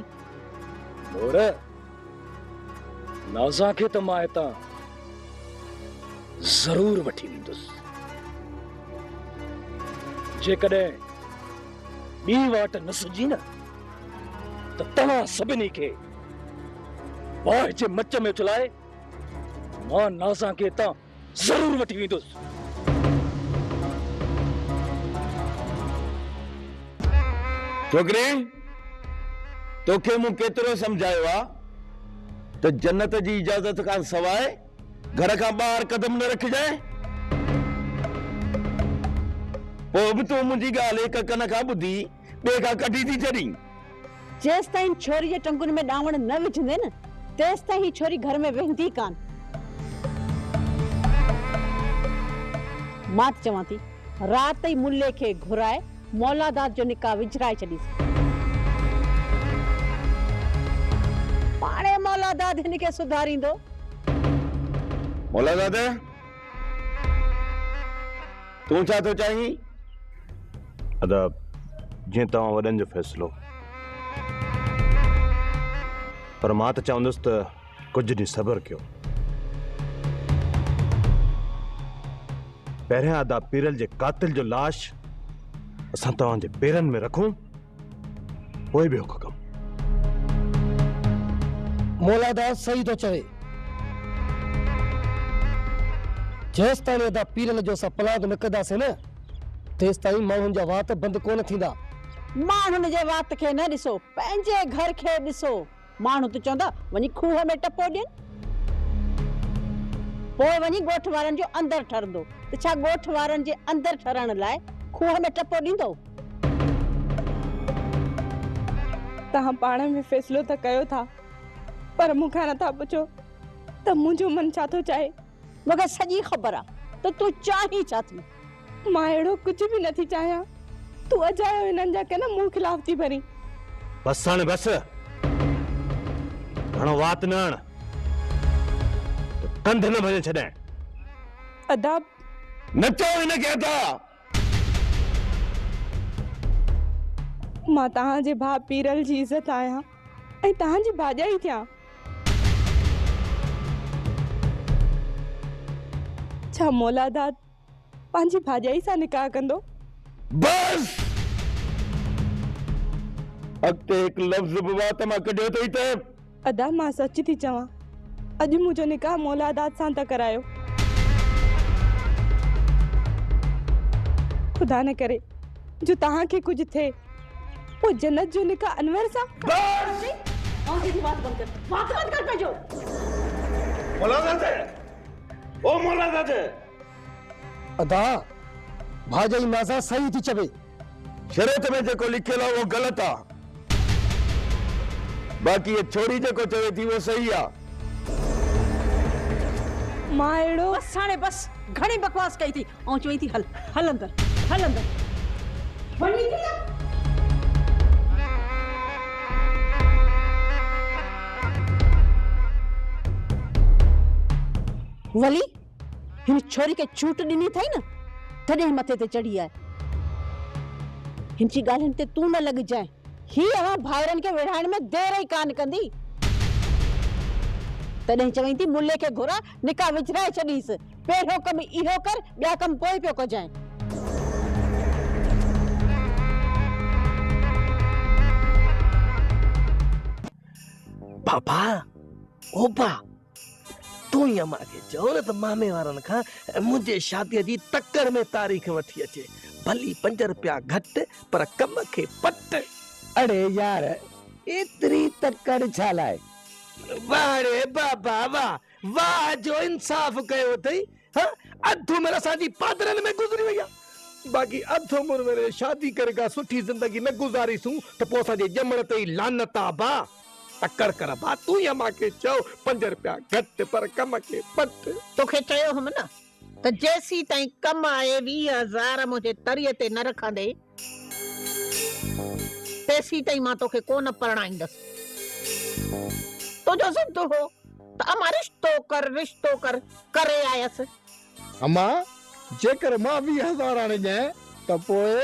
मोर नाज़ा खे त मां हितां ज़रूर वठी वेंदुसि, जेकॾहिं ॿी वाट न सुझी न त तव्हां सभिनी खे वाह जे मच में उछलाए मां नाज़ा खे हितां ज़रूर वठी वेंदुसि। छोकिरे, तोखे मूं केतिरो सम्झायो आहे त जन्नत जी इजाज़त खां सवाइ घर खां ॿाहिरि कदम न रखजांइ। पोइ बि तूं मुंहिंजी ॻाल्हि हिक कन खां ॿुधी ॿिए खां कढी थी छॾीं। जेसि ताईं छोरी जे टंगुनि में ॾावण न विझंदे न, तेसि ताईं छोरी घर में वेंदी कान। मां चवां थी राति ई मुल्ले खे घुराए मौलादात जो निकाह विझराए छॾीसि। पाणे मौलादात हिन खे सुधारींदो। मौलादात तूं छा थो चाहीं? अदा जीअं तव्हां वॾनि जो फ़ैसिलो, पर मां त चवंदुसि त कुझु ॾींहुं सब्र कयो। पहिरियां अदा पीरल जे कातिल जो लाश असां तव्हांजे पेरनि में रखूं, पोइ ॿियो को कमु। मौलादात सही तो चवे। जेसि ताईं अदा पीरल जो असां पलाद न कंदासीं न, तेसि ताईं माण्हुनि जा वात बंदि कोन थींदा। माण्हुनि जे वात खे न ॾिसो, पंहिंजे घर खे ॾिसो। माण्हू त चवंदा वञी खूह में टपो ॾियनि, पोइ वञी ॻोठ वारनि जो अंदरि ठरंदो। त छा ॻोठ वारनि जे अंदरि ठरण लाइ खूह में टपो ॾींदो? तव्हां पाण में फ़ैसिलो त कयो था, पर मूंखां नथा पुछो त मुंहिंजो मन छा थो चाहे। मूंखे सॼी ख़बर आहे त तूं चाहीं छा थी। मां अहिड़ो कुझु बि नथी चाहियां। तूं अजायो हिननि जा कन मूं ख़िलाफ़ थी भरी। बस हाणे बस, घणो वात न हण, कंध न भॼे छॾाइण। अदा न चओ हिनखे अदा। मां तव्हांजे भाउ पीरल जी इज़त आहियां ऐं तव्हांजी भाॼाई थियां। छा मौलादात पंहिंजी भाॼाई सां निकाह कंदो? बस अॻिते हिकु लफ़्ज़ बि वात मां कढियो अथई त। अदा मां सच थी चवां, अॼु मुंहिंजो निकाह मौलादात सां था करायो। खुदा न करे जो तव्हांखे कुझु थिए, पोइ जन्नत जो निकाह अनवर सां। बात बंद कर पंहिंजो। मौलादात, ओ मौलादात। अदा भाॼाई नाज़ा सही थी चवे। शरीयत में जेको लिखियल आहे उहो ग़लति आहे, बाक़ी ये छोरी जेको चवे थी वो सही आहे। मां अहिड़ो बस हाणे बस। घणी बकवास कई थी ऐं चई थी हल हल अंदर हल अंदर वञी थी न वली हिन छोरी के छूट ॾिनी अथई न तॾहिं मथे ते चढ़ी आहे हिन जी ॻाल्हियुनि ते तूं न लॻजांइ ही अवां भाउरनि खे विढ़ाइण में देर ई कान कंदी तॾहिं चवईं थी मुल्ले खे घुरा निकाह विझराए छॾीसि पहिरियों कमु इहो कर ॿिया कम पोइ पियो कजांइ पापा ओ बा तू ही अम्मा खे चओ न त मामे वारनि खां मुंहिंजे शादीअ जी तकड़ में तारीख़ वठी अचे भली 5 रुपया घटि पर कम खे पट अरे यार एतिरी तकड़ छा लाइ वाह रे बाबा वाह वाह जो इंसाफ़ कयो अथई हाँ अधु उमिरि असांजी पादरनि में गुज़री वई आहे बाक़ी अधु उमिरि में शादी करे का सुठी ज़िंदगी न गुज़ारीसूं त पोइ असांजे ॼमण ते ई लानत आहे बा तकड़ कर बा तू ही अम्मा खे चओ 5 रुपया घटि पर कम खे पट तोखे चयो हम न त जेसी ताईं कम आहे 20,000 मुंहिंजे तरीअ ते न रखंदे तेसी ताईं मां तोखे कोन परणाईंदसि तुंहिंजो ज़िद हो त अम्मा रिश्तो कर करे आयसि अम्मा जेकर मां 20,000 आणे ॾियां त पोइ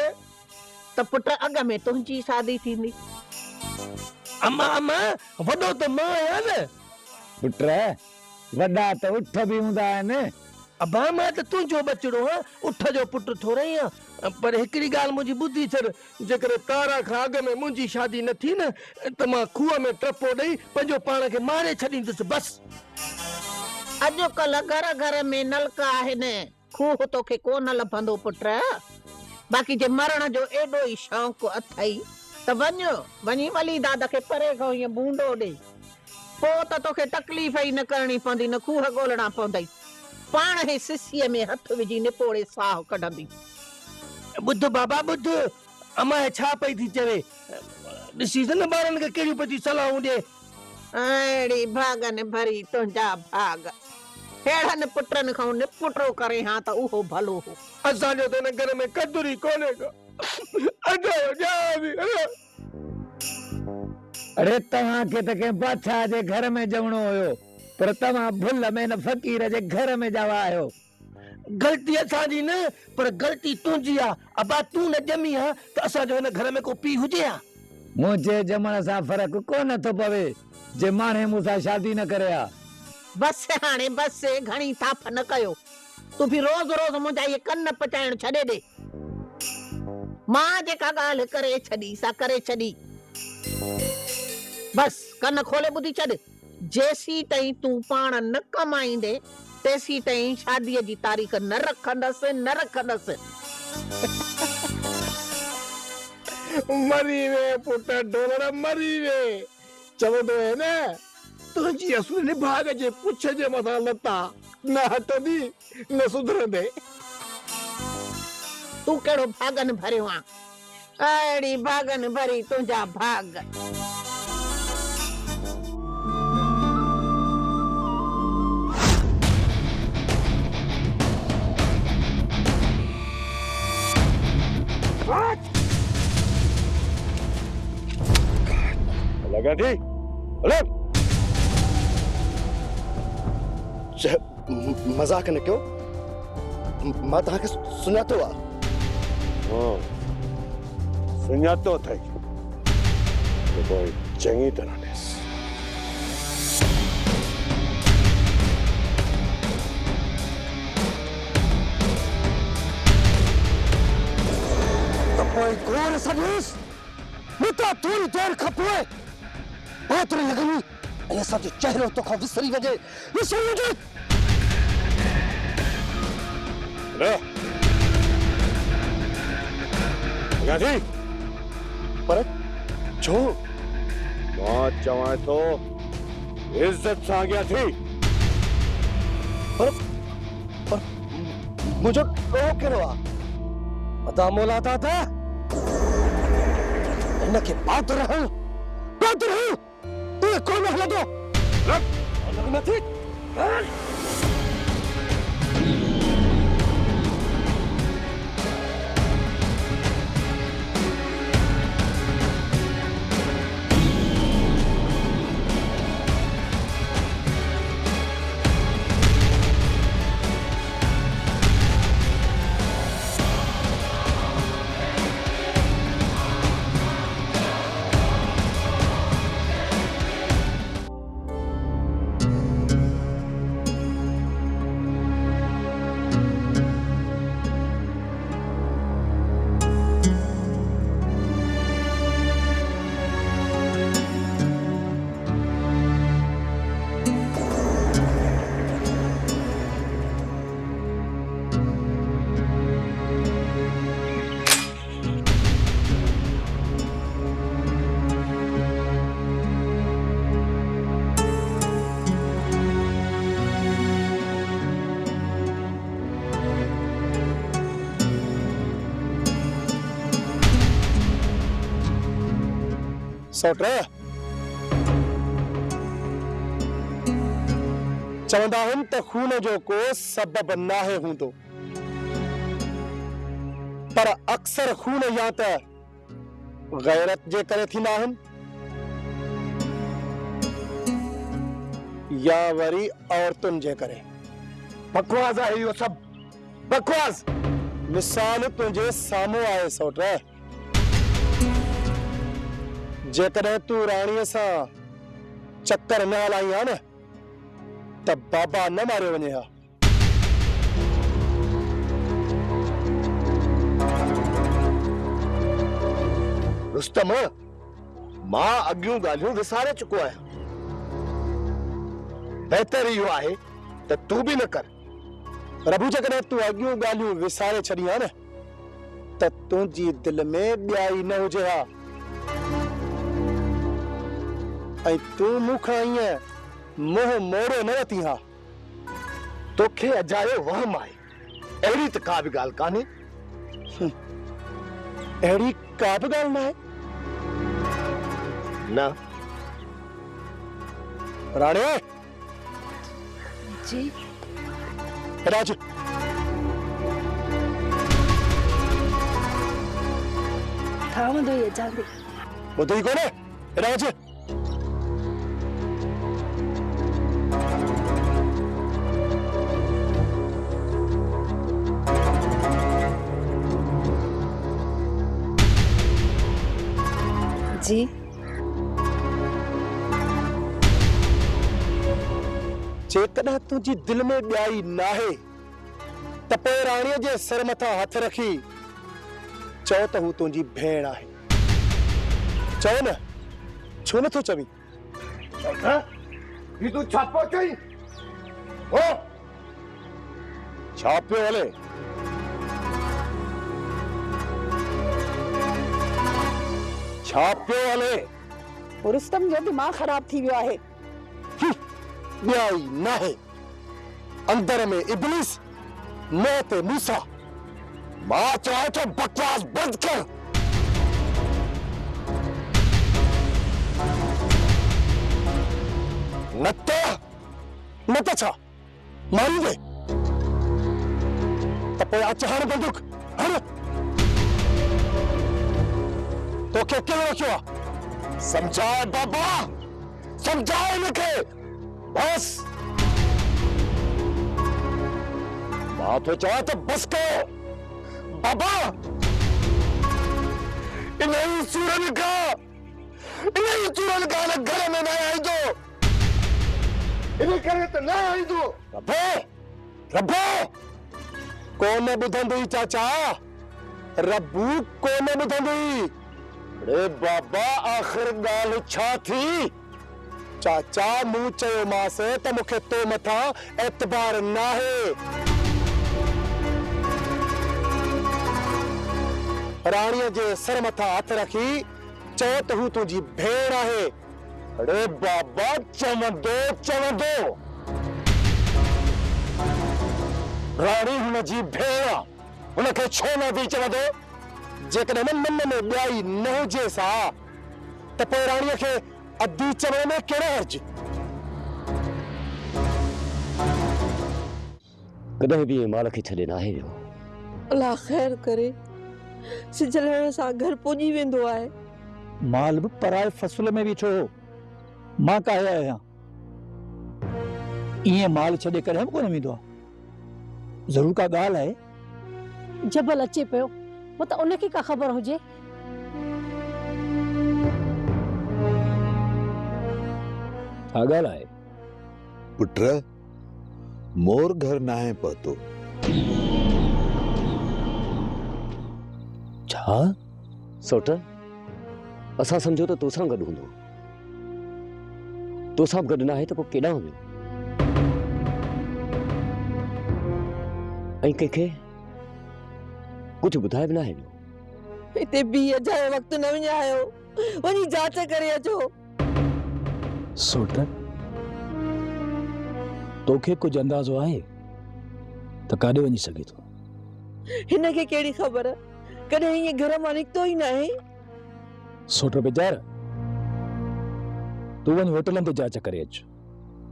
त पुट अॻ में तुंहिंजी शादी थींदी अम्मा वॾो त मां आहियां न पुट वॾा त उठ बि हूंदा आहिनि अबा मां त तुंहिंजो बचड़ो आहियां उठ जो पुट थोरो ई आहियां पर हिकिड़ी ॻाल्हि मुंहिंजी ॿुधी छॾ जेकर तारा खां अॻ में मुंहिंजी शादी न थी न त मां खूह में टपो ॾेई पंहिंजो पाण खे मारे छॾींदुसि बसि अॼुकल्ह घर घर में नलका आहिनि खूह तोखे कोन लभंदो पुट बाक़ी जे मरण जो एॾो ई शौक़ु अथई त वञी वली दादा खे परे खां ईअं बूंडो ॾे पोइ त तोखे तकलीफ़ ई न करणी पवंदी न खूह ॻोल्हणा पवंदई पाण ई सिसीअ में हथ विझी निपोड़े साह कढंदी ॿुध बाबा ॿुध अम्मा छा पई थी चवे ॾिसीस न ॿारनि खे कहिड़ियूं पई थी सलाहूं ॾे अहिड़ी भागनि भरी तुंहिंजा भाग हेड़नि पुटनि खां निपुटो करे हा त उहो भलो हो असांजो त हिन घर में कदुर ई कोन्हे को अरे तव्हांखे त कंहिं बादशाह जे घर में ॼमणो हुयो पर तव्हां भुल में न फ़क़ीर जे घर में ॼमा आहियो ग़लती असांजी न पर ग़लती तुंहिंजी आहे अबा तूं न ॼमी आहे त असांजो हिन घर में को पीउ हुजे हा मुंहिंजे ॼमण सां फ़र्क़ु कोन थो पवे जे माणे मूंसां शादी न करे हा बस हाणे बस घणी थाप न कयो तू भी रोज रोज मुंहिंजा इहे कन पचाइण छॾे ॾे मां जेका ॻाल्हि करे छॾी सा करे छॾी बस कन खोले ॿुधी छॾ जेसी ताईं तूं पाण न कमाईंदे तेसी ताईं शादीअ जी तारीख़ न रखंदसि मरी वे पुट डोलर मरी वे चवंदो है न तुंहिंजी असुल भाग जे पुछ जे मथां लता न हटंदी न सुधरंदे तूं कहिड़ो भागन भरियो आहे अहिड़ी भागन भरी तुंहिंजा भाग लगा थी हेलो मजाक न कयो मां तव्हांखे सुञातो आहे सुञातो अथई तो कोई चङी तरह ॾिस त पोइ गोर सॾियोसि मुता थोरी देरि खां पोइ ओतिरी लॻंदी ऐं असांजो चहिरो तोखां विसरी वञे गांधी पर छो मां चवां थो इज्जत सां अॻियां थी पर मुंहिंजो ॾोहो कहिड़ो आहे अदा मोलाता था हिनखे पात रहूं तूं कोन हलंदो नथी सौट चवंदा आहिनि त खून जो को सबब नाहे हूंदो, पर अक्सर खून या त गैरत जे करे थींदा आहिनि या वरी औरतुनि जे करे। बकवास आहे इहो सभु, बकवास। मिसाल तुंहिंजे साम्हूं आहे सौट। जेकॾहिं तूं राणीअ सां चक्कर न हलाई हा न त बाबा न मारियो वञे हा। रुस्तम, मां अॻियूं ॻाल्हियूं विसारे चुको आहियां। बहितर इहो आहे त तूं बि न कर। प्रभु जेकॾहिं तूं अॻियूं ॻाल्हियूं विसारे छॾी हा न त तुंहिंजी दिलि में ॿियाई न हुजे हा। ऐं तूं मूंखां ईअं मुंहुं मोड़ो न वती हा। तोखे अजायो वहम आहे, अहिड़ी त का बि ॻाल्हि कान्हे। अहिड़ी का बि ॻाल्हि न आहे न। राणे जी राज ठहंदो ई अचांती। ॿुधो ई कोन्हे राज। जी जेकॾहिं तुंहिंजी दिलि में ॿियाई नाहे त पोइ राणीअ जे सर मथां हथ रखी चओ त हू तुंहिंजी भेण आहे। चओ न, छो नथो चवीं? तूं छा पियो चईं? हो छा पियो हले? छा पियो हले? रुस्तम जो दिमाग़ ख़राब थी वियो आहे। ॿियाई नाहे, अंदर में इब्लिस, मुंहं ते मूसा। मां चवां थो बकवास बंदि कर। न त छा मारी दे त पोइ अच हाणे बंदूक हण। तोखे कहिड़ो रखियो आहे? समझाए बाबा, समझाए हिनखे। बस मां तो चवां त बस कयो बाबा। इन्हीं सूरन खां घर में न आईंदो। इन करे त न आईंदो। रब्बो कोन ॿुधंदुई चाचा, रब्बू कोन ॿुधंदुई। अरे बाबा आख़िर ॻाल्हि छा थी? चाचा मूं चयोमांसि त मूंखे तो मथां एतबार नाहे। राणीअ जे सर मथां हथ रखी चओ त हू तुंहिंजी भेण आहे। अरे बाबा चवंदो राणी हुनजी भेण आहे, हुनखे छो न थी चवंदो? जेकॾहिं मन में ॿियाई न हुजे सा त पोइ राणीअ खे अधी चवण में कहिड़ो हर्ज? कॾहिं बि माल खे छॾे न आहे वियो। अल्लाह ख़ैर करे, सिज लहण सां घर पुॼी वेंदो आहे। माल बि पराए फसल में बि छो? मां काहे आहियां, ईअं माल छॾे कॾहिं बि कोन वेंदो आहे। ज़रूर का ॻाल्हि आहे। जबल अचे पियो, वो त उनखे का ख़बर हुजे। छा ॻाल्हि आहे? पुट मोर घर न आहे पहुतो। छा सोट? असां सम्झो त तोसां गॾु हूंदो, तोसां गॾु न आहे त पोइ केॾां वियो? ऐं कंहिंखे कुझु ॿुधाए बि न आहे वियो। हिते बीह जाए वक़्तु न विञायो, वञी जांच करे अचो। सोट तोखे कुझु अंदाज़ो आहे त काॾे वञी सघे थो? हिनखे कहिड़ी ख़बर, कॾहिं ईअं घर मां निकितो ई न आहे। सोट बेजार तूं वञ होटलनि ते जांच करे अच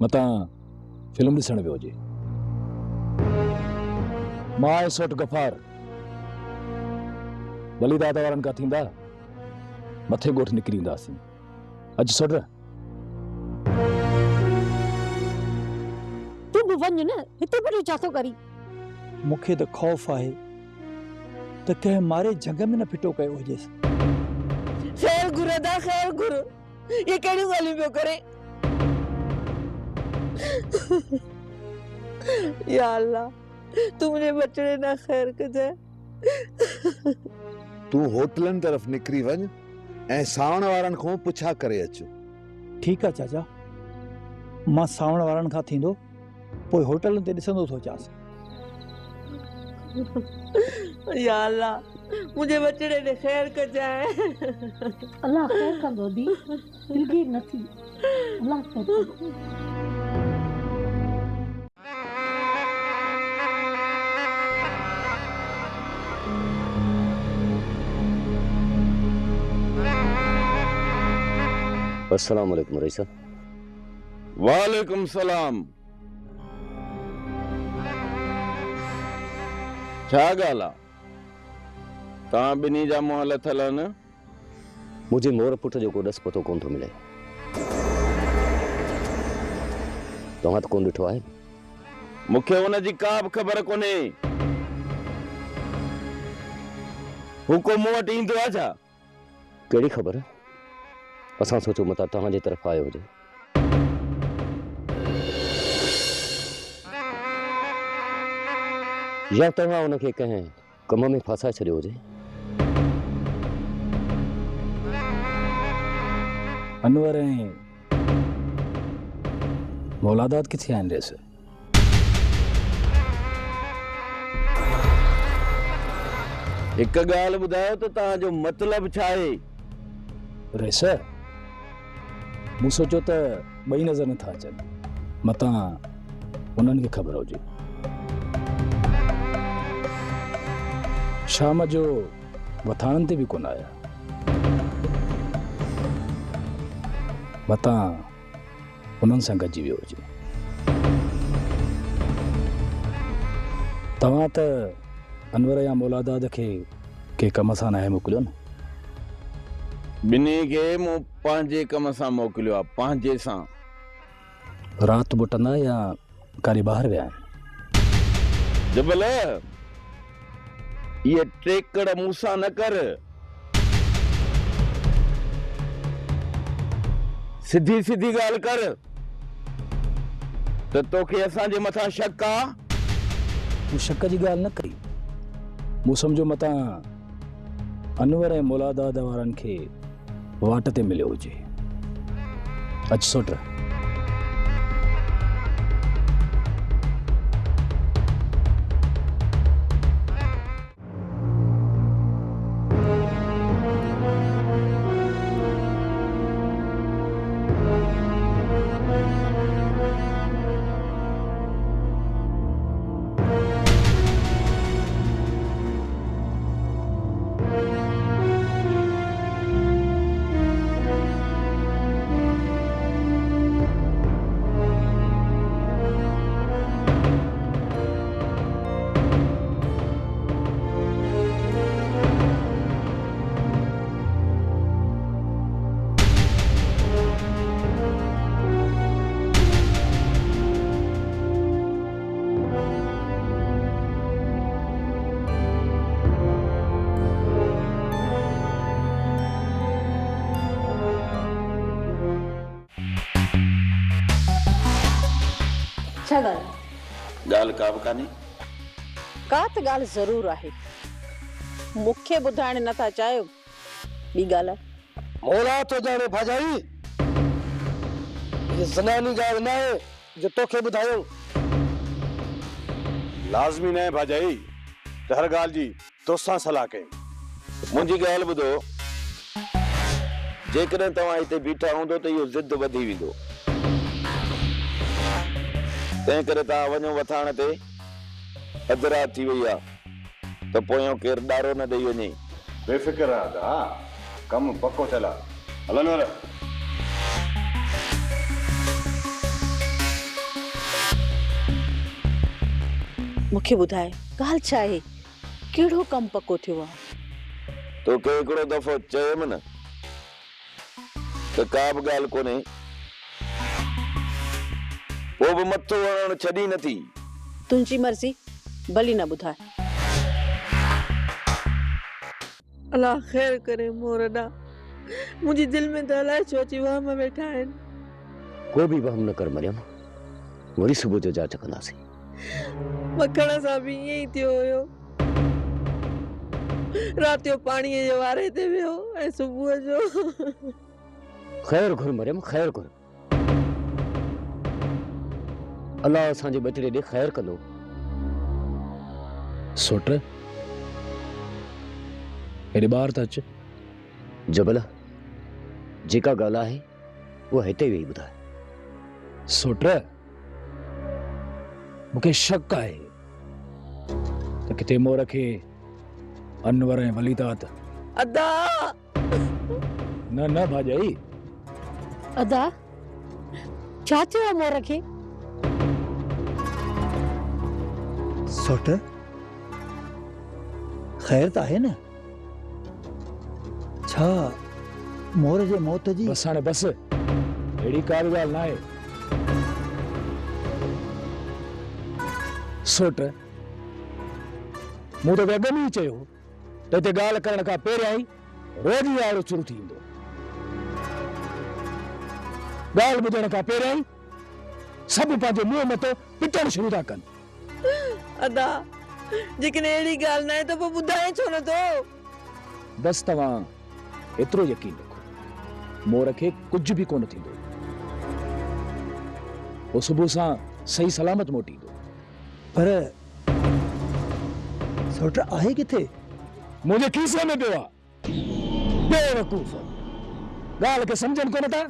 मतां फिल्म ॾिसण वियो हुजे मां ऐं सोट गफ़ार वलीदाद वारनि खां थींदा मथे ॻोठ निकिरी ईंदासीं अच सोट तूं बि वञ न हिते बि छा थो करी मूंखे त ख़ौफ़ आहे त कंहिं मारे जंग में न फिटो कयो हुजेसि खैर गुरदा खैर गुरु ये कहिड़ी ॻाल्हियूं पियो करे या अल्लाह तू मुझे बचड़े ना खैर कजाए तूं होटलनि तरफ़ निकिरी वञ ऐं सावण वारनि खां पुछा करे अच ठीकु आहे चाचा मां सावण वारनि खां थींदो पोइ होटलनि ते ॾिसंदो थो अचांसि या अल्लाह मुझे बचड़े ने खैर कजाए अल्लाह खैर कंदो दी दिलगीर न थी अल्लाह खैर कंदो अस्सलाम वालेकुम रईसा वालेकुम सलाम छा ॻाल्हि आहे तव्हां ॿिन्ही जा मुंहं लथल आहिनि मुझे मोर पुट जो को ॾस पतो कोन थो मिले तव्हां त कोन ॾिठो आहे मूंखे हुनजी का बि ख़बर कोन्हे हू को मूं वटि ईंदो आहे छा कहिड़ी ख़बर असां सोचो मता तव्हांजे तरफ़ आयो हुजे या तव्हां उनखे कंहिं कम में फासाए छॾियो हुजे अनवर ऐं मौलादात किथे आहिनि रेस हिकु ॻाल्हि ॿुधायो त तव्हांजो मतिलबु छा आहे रेस मूं सोचियो त ॿई नज़र नथा अचनि मतां उन्हनि खे ख़बर हुजे शाम जो वथाणनि ते बि कोन आया मतां उन्हनि सां गॾिजी वियो हुजे तव्हां त अनवर या मौलादाद खे के कम सां नाहे मोकिलियो न ॿिन्ही खे मूं पंहिंजे कम सां मोकिलियो आहे पंहिंजे सां राति बुटंदा या कारी ॿाहिरि विया आहिनि जबल ये ट्रेकड़ मूंसां न कर सिधी सिधी ॻाल्हि कर त तोखे असांजे मथां शक आहे मूं शक जी ॻाल्हि न कई मूं सम्झो मतां अनवर ऐं मौलादाद वारनि खे वाट ते मिलियो हुजे अच सोट छा ॻाल्हि ॻाल्हि का बि कान्हे का त ॻाल्हि ज़रूर आहे मूंखे ॿुधाइण नथा चाहियो ॿी ॻाल्हि आहे मौला तो जाने भाजाई ये ज़नानी ॻाल्हि न आहे जो तोखे ॿुधायो लाज़मी न आहे भाजाई त हर ॻाल्हि जी तोसां सलाह कयूं मुंहिंजी ॻाल्हि ॿुधो जेकॾहिं तव्हां हिते बीठा हूंदो त इहो ज़िद वधी वेंदो तंहिं करे तव्हां वञो वथाण ते अधु राति थी वई आहे त पोयों केरु ॾारो न ॾेई वञे बेफ़िक्र आहे कमु पको चला हलनि वारा मूंखे ॿुधाए ॻाल्हि छा आहे कहिड़ो कमु पको थियो आहे तोखे हिकिड़ो दफ़ो चयमि न त का बि ॻाल्हि कोन्हे पोइ बि मथो हणणु छॾी नथी तुंहिंजी मर्ज़ी भली न ॿुधाए अल्लाह ख़ैर करे मोरडा मुंहिंजी दिलि में त अलाए छो अची वहम वेठा आहिनि कोई भी वहम न कर मरियम वरी सुबुह जो जांच कंदासीं मखण सां बि ईअं ई थियो हुयो राति जो पाणीअ जे वारे ते वियो ऐं सुबुह जो खैर घुर मरियम खैर घुर अल्लाह असांजे बचड़े ॾे खैर कंदो सोट हेॾे ॿाहिरि त अच जबल जेका ॻाल्हि आहे उहा हिते वेही ॿुधाए सोट मूंखे शक आहे त किथे मोर खे अनवर ऐं वलीदात अदा न भाॼाई अदा छा थियो आहे मोर खे सोट ख़ैर त आहे न छा मोर जे मौत जी बस हाणे बस अहिड़ी का बि ॻाल्हि न आहे सोट मूं त अॻु में ई चयो त हिते ॻाल्हि करण खां पहिरियां ई रोज़ ई आड़ो शुरू थी वेंदो ॻाल्हि ॿुधण खां पहिरियां ई सभु पंहिंजो मुंहुं मथो पिटणु शुरू था कनि अदा जेकॾहिं अहिड़ी ॻाल्हि न आहे त पोइ ॿुधाए छो नथो बस तव्हां एतिरो यकीन रखो मोर खे कुझु बि कोन थींदो वो सुबुह सां सही सलामत मोटींदो पर सोट आहे किथे मुंहिंजे खीसे में पियो आहे बेवकूफ़ ॻाल्हि खे सम्झनि कोन था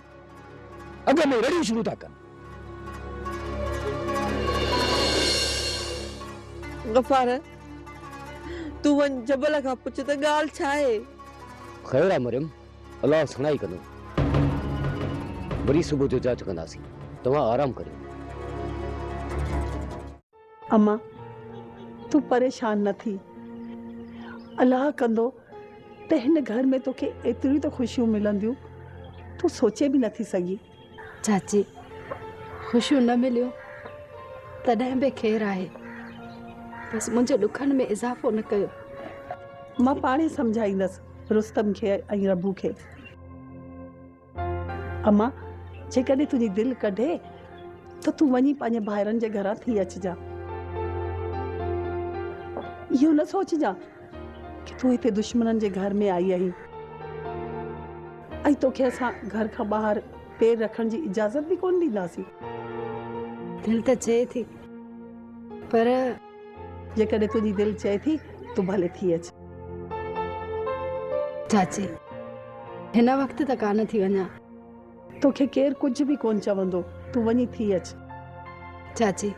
अॻ में रड़ियूं शुरू था कनि गफ़ार तूं वञ जबल खां पुछ त ॻाल्हि छा आहे खैर आहे मरियम अल्लाह सणाई कंदो वरी सुबुह जो जांच कंदासीं तव्हां आराम करियो अम्मा तू परेशान न थी अल्लाह कंदो त हिन घर में तोखे एतिरी तो ख़ुशियूं मिलंदियूं तू सोचे बि नथी सघी चाची ख़ुशियूं न मिलियूं तॾहिं बि ख़ैर आहे बसि मुंहिंजे ॾुखनि में इज़ाफ़ो न कयो मां पाणे सम्झाईंदसि रुस्तम खे ऐं रबू खे अम्मा जेकॾहिं तुंहिंजी दिलि कढे त तूं वञी पंहिंजे भाइरनि जे घरां थी अचिजा इहो न सोचिजां कि तूं हिते दुश्मननि जे घर में आई आहीं ऐं तोखे असां घर खां ॿाहिरि पेर रखण जी इजाज़त बि कोन ॾींदासीं दिलि त चए थी पर जेकॾहिं तुंहिंजी दिलि चए थी तूं भले थी अच चाची हिन वक़्तु त कान थी वञा तोखे केरु कुझु बि कोन चवंदो तूं वञी थी अच चाची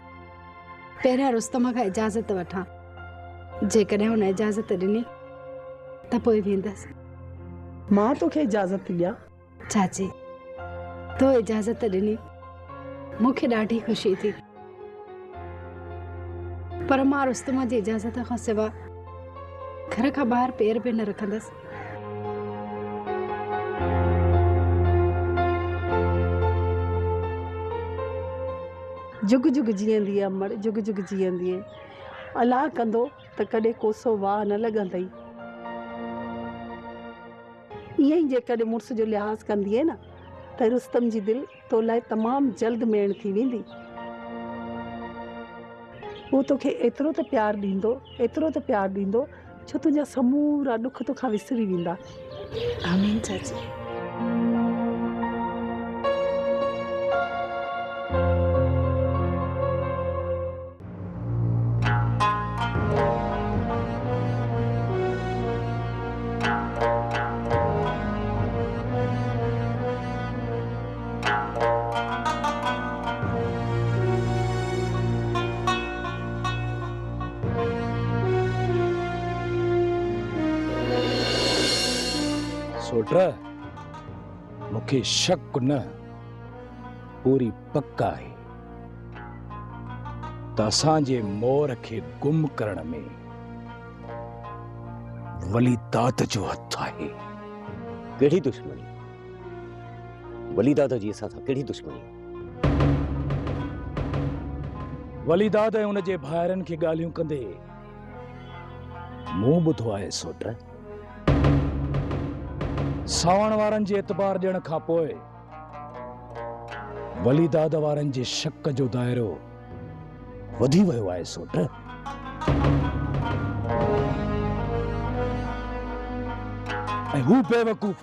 पहिरियां रुस्तम खां इजाज़त वठां जेकॾहिं हुन इजाज़त ॾिनी त पोइ वेंदसि मां तोखे इजाज़त थी ॾियां चाची तो इजाज़त ॾिनी मूंखे ॾाढी ख़ुशी थी पर मां रुस्तम जी इजाज़त खां सवाइ घर खां ॿाहिरि पेर बि न रखंदसि जुग जुग जीअंदी अमड़ जुग जुग जीअंदी अल्लाह कंदो त कॾहिं कोसो वाह न लॻंदई ईअं ई जेकॾहिं मुड़ुस जो लिहाज़ कंदीअ न त रुस्तम जी दिलि तो लाइ तमामु जल्द मेण थी वेंदी वो तोखे एतिरो त प्यार ॾींदो एतिरो त प्यार ॾींदो छो तुंहिंजा समूरा ॾुख तोखां विसरी वेंदा आमीन चाची सोट मूंखे शक न पूरी पक आहे त असांजे मोर खे गुम करण में वली दाद जो हथ आहे। कहिड़ी दुश्मनी? वली दादा जी असां सां कहिड़ी दुश्मनी? वली दाद ऐं उन जे भाइरनि खे ॻाल्हियूं कंदे मूं ॿुधो आहे सोट सावण वारनि जे एतबार ॾियण खां पोइ वली दाद वारनि जे शक जो दाइरो वधी वियो आहे सोट। ऐं हू बेवकूफ़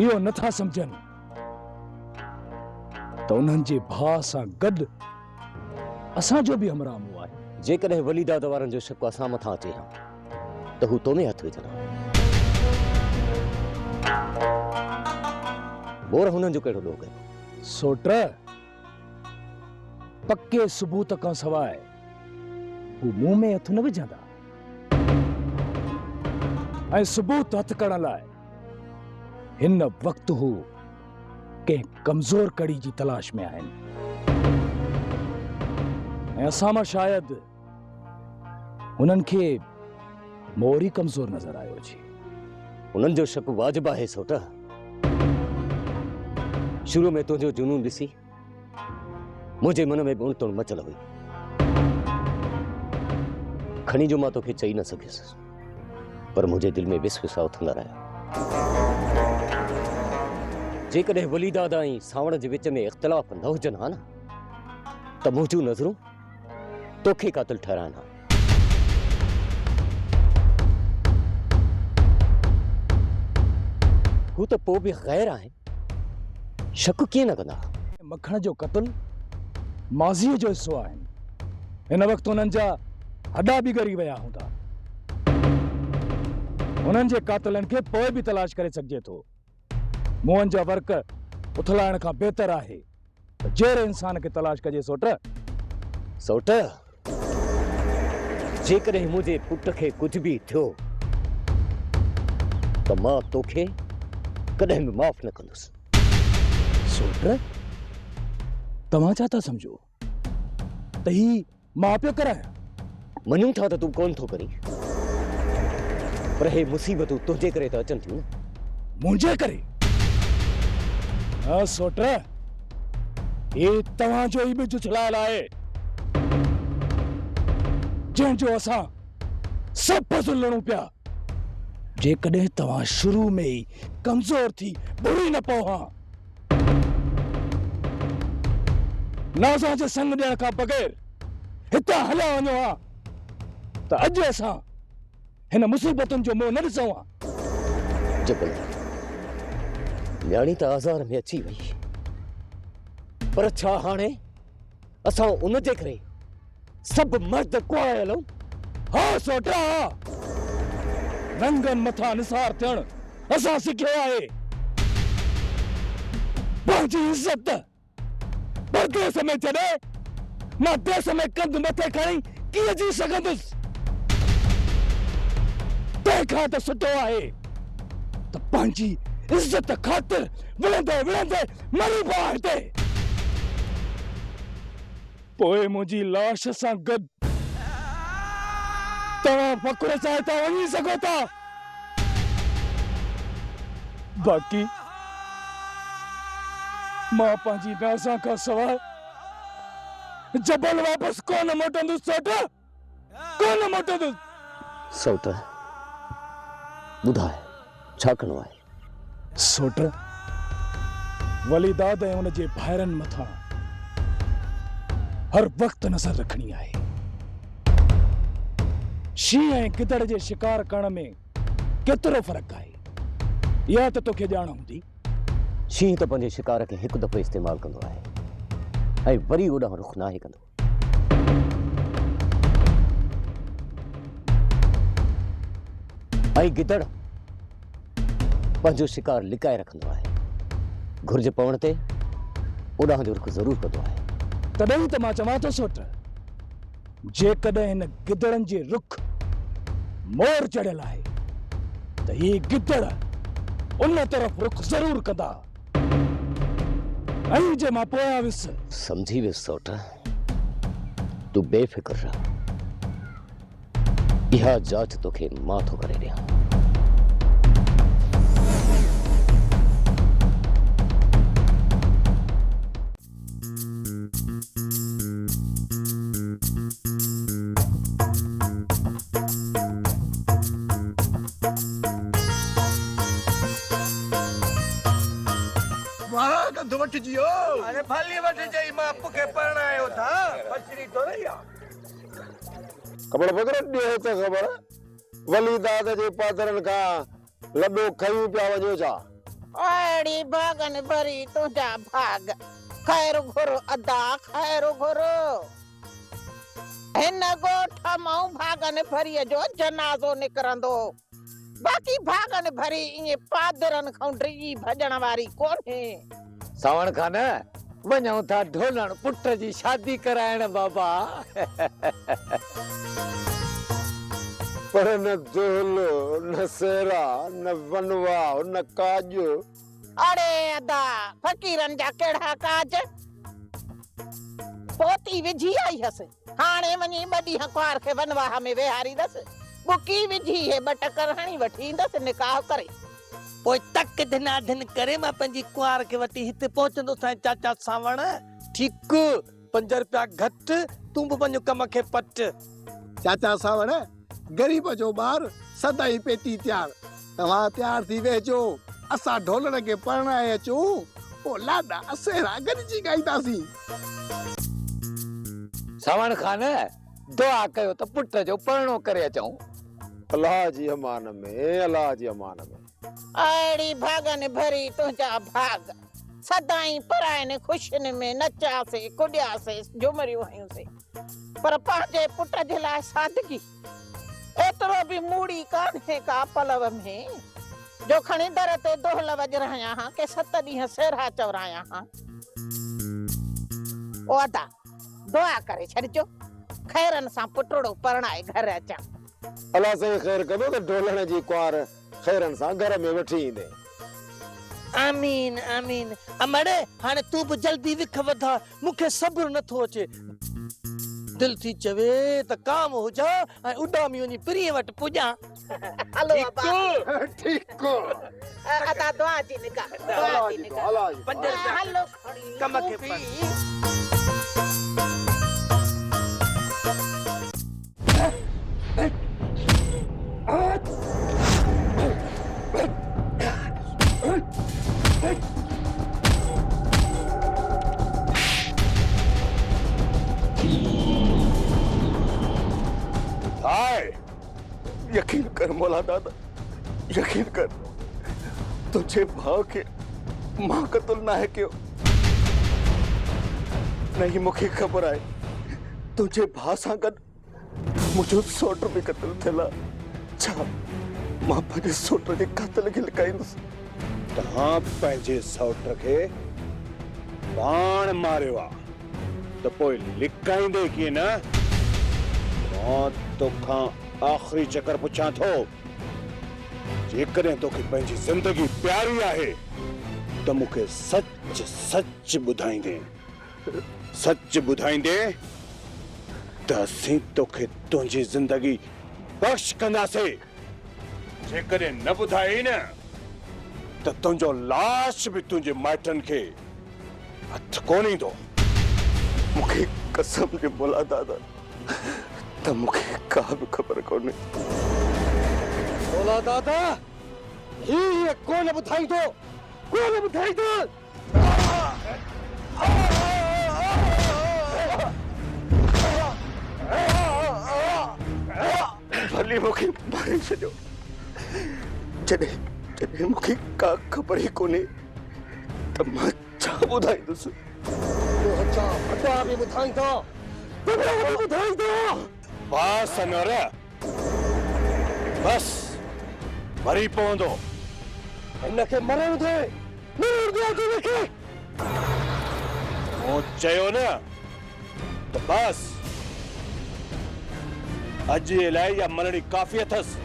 इहो नथा सम्झनि त उन्हनि जे भाउ सां गॾु असांजो बि हमरामो आहे। जेकॾहिं वली दाद वारनि जो शक असां मथां अचे हा त हू तो में हथ विझंदा। मोर हुननि जो कहिड़ो ॾोह कयो? सोट पक्के सबूत खां सवाइ हू मुंह में हथ न विझंदा ऐं सबूत हथ करण लाइ हिन वक़्तु हू कंहिं कमज़ोर कड़ी जी तलाश में आहिनि ऐं असां मां शायदि हुननि खे मोर ई कमज़ोर नज़र आयो जी। उन्हनि जो शक वाजिबु आहे सोट। शुरू में तुंहिंजो जुनून ॾिसी मुंहिंजे मन में बि उणतुण मचल हुई। खणी जो मां तोखे चई न सघियुसि पर मुंहिंजे दिलि में विस-विसा उथंदा रहिया। जेकॾहिं वली दादा ऐं सावण जे विच में इख़्तिलाफ़ न हुजनि हा न त मुंहिंजूं नज़रूं तोखे क़ातिल ठहिराइनि हा। हू त पोइ बि ग़ैर आहिनि, शक कीअं न कंदा? मखण जो क़त्ल माज़ीअ जो हिस्सो आहिनि। हिन वक़्तु हुननि जा हॾा बि ॻरी विया हूंदा। हुननि जे क़ातिलनि खे पोइ बि तलाश करे सघिजे थो। मुंहनि जा वर्क उथलाइण खां बहितर आहे त जहिड़े इंसान खे तलाश कजे। सोट सोट जेकॾहिं मुंहिंजे पुट खे कुझु बि थियो त मां तोखे कॾहिं बि माफ़ न कंदुसि। सोट तव्हां छा था सम्झो त ही मां पियो करायां? मञूं था त तूं कोन थो करी पर हे मुसीबतूं तुंहिंजे करे त अचनि थियूं न। मुंहिंजे करे? हा सोट हे तव्हांजो ई बि जुझलाल आहे जंहिंजो असां सभु फज़ुल लड़ूं पिया। जेकॾहिं तव्हां शुरू में ई कमज़ोर थी बुरी न पओ हा नाज़ा जे संग ॾियण खां बग़ैर हितां हलिया वञो हा त अॼु असां हिन मुसीबतुनि जो मुंहुं न ॾिसूं हा। जबल न्याणी त आज़ार में अची वई पर छा हाणे असां उन जे करे सभु मर्द कुआयल हूं? हा सोटा रंगनि मथां निसार थियण असां सिखियो आहे। पंहिंजी इज़त परदेस में छॾे मां देश में कंध मथे खणी कीअं जी सघंदुसि? तंहिंखां त सुठो आहे त पंहिंजी इज़त ख़ातिर विढ़ंदे विढ़ंदे मरी पओ हिते। पोइ मुंहिंजी लाश सां गॾु तव्हां फ़कुर सां हितां वञी सघो था। बाक़ी मां पंहिंजी नाज़ा खां सवाइ जबल वापसि कोन मोटंदुसि। सोट कोन मोटंदुसि। सोट ॿुधाए छा करिणो आहे? सोट वली दाद ऐं उन जे भाइरनि मथां हर वक़्तु नज़र रखणी आहे। शींहं ऐं गिदड़ जे शिकार करण में केतिरो फ़र्क़ु आहे इहा त तोखे ॼाण हूंदी। शींहं त पंहिंजे शिकार खे हिकु दफ़ो इस्तेमालु कंदो आहे ऐं वरी ओॾांहुं रुख़ नाहे कंदो। ऐं गिदड़ पंहिंजो शिकार लिकाए रखंदो आहे। घुर्ज पवण ते ओॾांहुं जो रुख़ ज़रूरु कंदो आहे। तॾहिं त मां चवां थो सोट जेकॾहिं हिन गिदड़नि जे रुख मोर चढ़ियल आहे त ही गिदड़ उन तरफ़ रुख ज़रूरु कंदा। ऐं जे मां पोयां वियुसि समझी वियुसि सोट तू बेफिक्र रह। यह जांच तोखे मां थो करे ॾियां। वठ जियो। अरे भली वठ जाई मां पुके परणायो था बचरी तो नहीं आ। खबर पकड़ ॾियो त खबर वली दाद जे पादरन का लॾो खयूं पिया वञो छा। अड़ी भागन भरी तुझा भाग खैर घुरो अदा खैर घुरो। हिन गोठ मां भागन भरी जो जनाज़ो निकरंदो। बाकी भागन भरी इए पादरन खां डिॼी भॼण वारी कोन्हे। सावण खान वञूं था ढोलण पुट जी शादी कराइण बाबा। पर न ढोलो न सेरा न वनवा न काज। अरे अदा फकीरन जा केड़ा काज। पोती विझी आई हस हाणे वञी बडी हकवार के वनवाह में वेहारी दस। बुकी विझी है बटकर हणी वठी दस निकाह करे। पोइ तक धिना धिन करे मां पंहिंजी कुआर के वटी हिते पहुचंदो साईं चाचा सावण। ठीक 5 रुपया घटि तूं बि पंहिंजो कम खे पट। चाचा सावण गरीब जो ॿार सदाई पेती तयार। तव्हां तयार थी वेजो असां ढोलण के परणाए अचूं पोइ लाॾा असेरा गॾिजी ॻाईंदासीं। सावण खान दुआ कयो त पुट जो परणो करे अचूं। अल्लाह जी अमान में अल्लाह जी अमान में। अड़ी भागन भरी तुझा भाग सदाई परायन खुशन में नचासे कुडियासे झुमरियूं हयूंसे। पर पंहिंजे पुट जे लाइ सादगी एतिरो बि मूड़ी कान्हे का पलव में जो खणी दर ते दोहल वजराया हां के 7 ॾींहं सेरा चवराया हां। ओ अदा दुआ करे छॾिजो खैरन सां पुटड़ो परणाए घर अचां। अल्लाह से खैर कदो त ढोलण जी कुआर खैरन सां घर में वठी ईंदे। आमीन आमीन। अमड़े हाणे तू भी जल्दी विख वधा मुखे सब्र नथो अचे। दिल थी चवे त काम हो जा ऐं उडामी वञी प्रिय वट पुॼा। हलो बाबा ठीक को अदा दुआ जी निकाह दुआ जी निकाह 5 रुपया हलो कम के पर। यकीन कर मौला दादा यकीन कर तुझे भाव के मां कतल ना है क्यों नहीं मुखे खबर आए तुझे भाव सां गॾु मुझो सोट भी कतल थियला। छा मां पंहिंजे सोट जे कातल खे लिकाईंदुसि। तव्हां पंहिंजे सौट खे बाण मारियो आहे त पोइ लिकाईंदे कीअं न। मां तोखां आख़िरी चकर पुछां थो जेकॾहिं तोखे पंहिंजी ज़िंदगी प्यारी आहे त मूंखे सच सच ॿुधाईंदे सच ॿुधाईंदे त असीं तोखे तुंहिंजी ज़िंदगी बख़्श कंदासीं। जेकॾहिं न ॿुधाई न त तुंहिंजो लाश बि तुंहिंजे माइटनि खे हथ कोन ईंदो। मूंखे कसम जे मौला दादा त मूंखे का बि ख़बर कोन्हे। मौला दादा ही कोन ॿुधाईंदो कोन ॿुधाईंदो। भली मूंखे मारे छॾियो जॾहिं जॾहिं मूंखे का ख़बर ई कोन्हे त मां छा ॿुधाईंदुसि। अदा बि ॿुधाईंदो ॿुधाईंदो। बस अनवर बस मरी पवंदो। हिनखे मरण दे मरण दे हिनखे। मूं चयो न त बस अॼु जे लाइ इहा मरणी काफ़ी अथसि।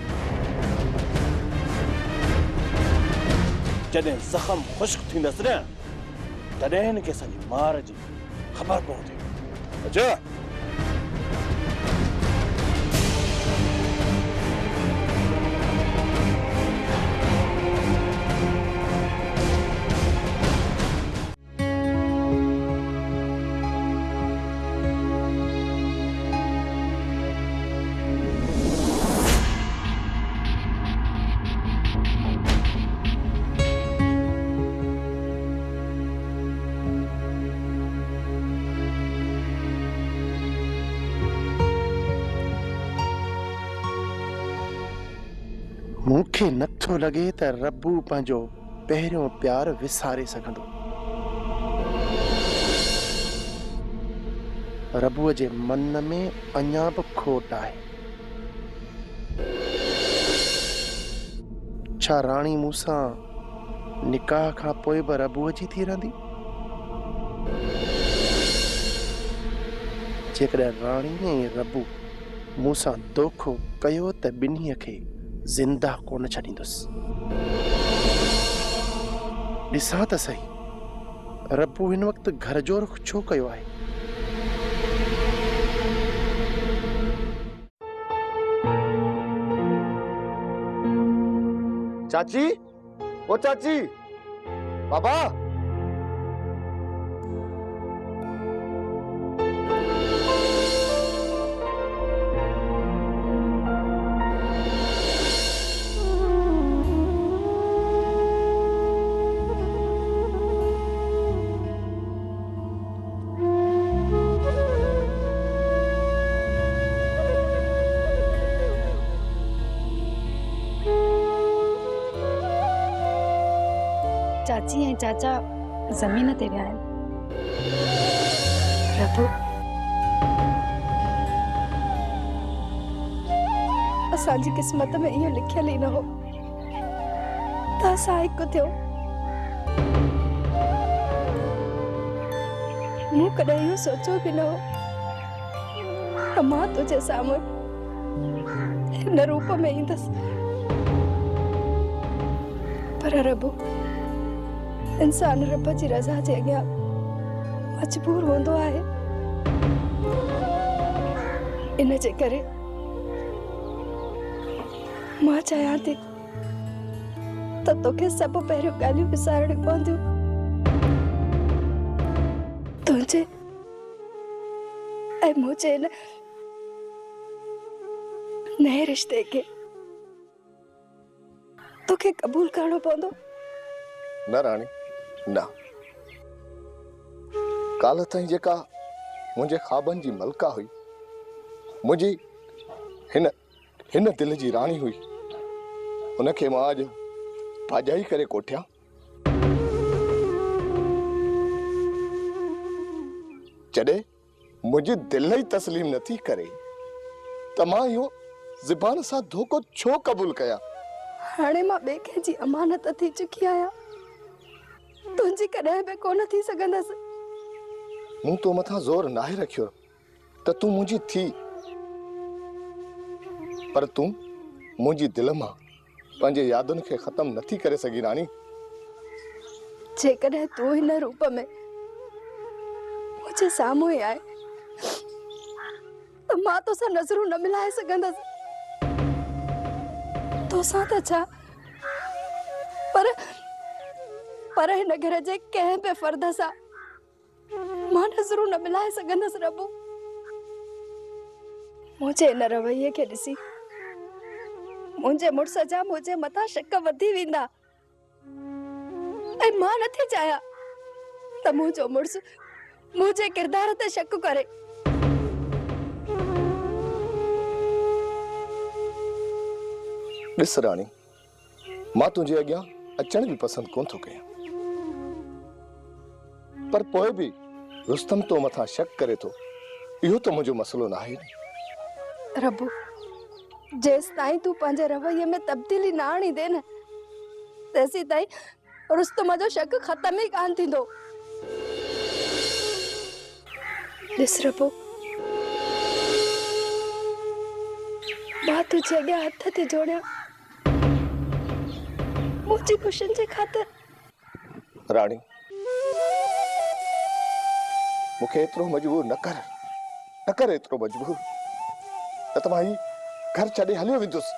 जॾहिं ज़ख़्म ख़ुश्क थींदसि न तॾहिं हिनखे असांजी मार जी ख़बर पवंदी। अच्छा मूंखे नथो लॻे त रब्बू पंहिंजो पहिरियों प्यार विसारे सघंदो। रब्बूअ जे मन में अञा बि खोट आहे। छा राणी मूंसां निकाह खां पोइ बि रब्बूअ जी थी रहंदी? जेकॾहिं राणी ऐं रब्बू मूंसां धोखो कयो त ॿिन्हीअ खे ज़िंदा कोन छॾींदुसि। ॾिसां त सही रब्बू हिन वक़्तु घर जो रुख छो कयो आहे? चाची, ओ चाची, बाबा। चाची ऐं चाचा ज़मीन ते विया आहिनि। रब्बू असांजी क़िस्मत में इहो लिखियल ई न हो त असां हिकु थियो। मूं कॾहिं इहो सोचियो बि न हो त मां तुंहिंजे साम्हूं हिन रूप में ईंदसि। पर रब्बू इंसान रब जी रज़ा जे अॻियां मजबूर हूंदो आहे। इन जे करे मां चाहियां थी त तोखे सभु पहिरियों ॻाल्हियूं विसारणियूं पवंदियूं। तुंहिंजे ऐं मुंहिंजे नए रिश्ते खे तोखे क़बूल करणो पवंदो। न राणी न, काल्ह ताईं जेका मुंहिंजे ख्वाबनि जी मलका हुई, मुंहिंजी हिन दिल जी राणी हुई, उनखे मां अॼु भाॼाई करे कोठियां। जॾहिं मुंहिंजी दिल ई तस्लीम नथी करे त मां इहो ज़ुबान सां धोखो छो क़बूल कयां? हाणे मां ॿिए कंहिंजी अमानत थी चुकी आहियां। तुंहिंजी कॾहिं बि कोन थी सघंदसि। मूं तो मथां ज़ोर नाहे रखियो त तूं मुंहिंजी थी, पर तूं मुंहिंजी दिल मां पंहिंजे यादुनि खे ख़त्म नथी करे सघी राणी। जेकॾहिं तूं हिन रूप में मुंहिंजे साम्हूं ई आहे त मां तोसां नज़रूं न मिलाए सघंदसि। तोसां त छा, पर हिन घर जे कंहिं बि फर्द सां मां नज़रूं न मिलाए सघंदसि। रब्बू मुंहिंजे हिन रवैये खे ॾिसी मुंहिंजे मुड़ुस जा मुंहिंजे मथां शक वधी वेंदा ऐं मां नथी चाहियां त मुंहिंजो मुड़ुस मुंहिंजे किरदार ते शक करे। ॾिस राणी, मां तुंहिंजे अॻियां अचण बि पसंदि कोन थो कयां, पर पोइ बि रुस्तम तो मथां शक करे थो, इहो त मुंहिंजो मसलो न आहे। रब्बू जेसि ताईं तूं पंहिंजे रवैये में तब्दीली न आणींदे न, तेसी ताईं रुस्तम जो शक ख़त्म ई कान थींदो। ॾिस रब्बू, मां तुंहिंजे अॻियां हथ थी जोड़ियां मुंहिंजी ख़ुशियुनि जे ख़ातिर। राणी, मूंखे एतिरो मजबूर न कर एतिरो मजबूर, न त मां ही घर छॾे हलियो वेंदुसि।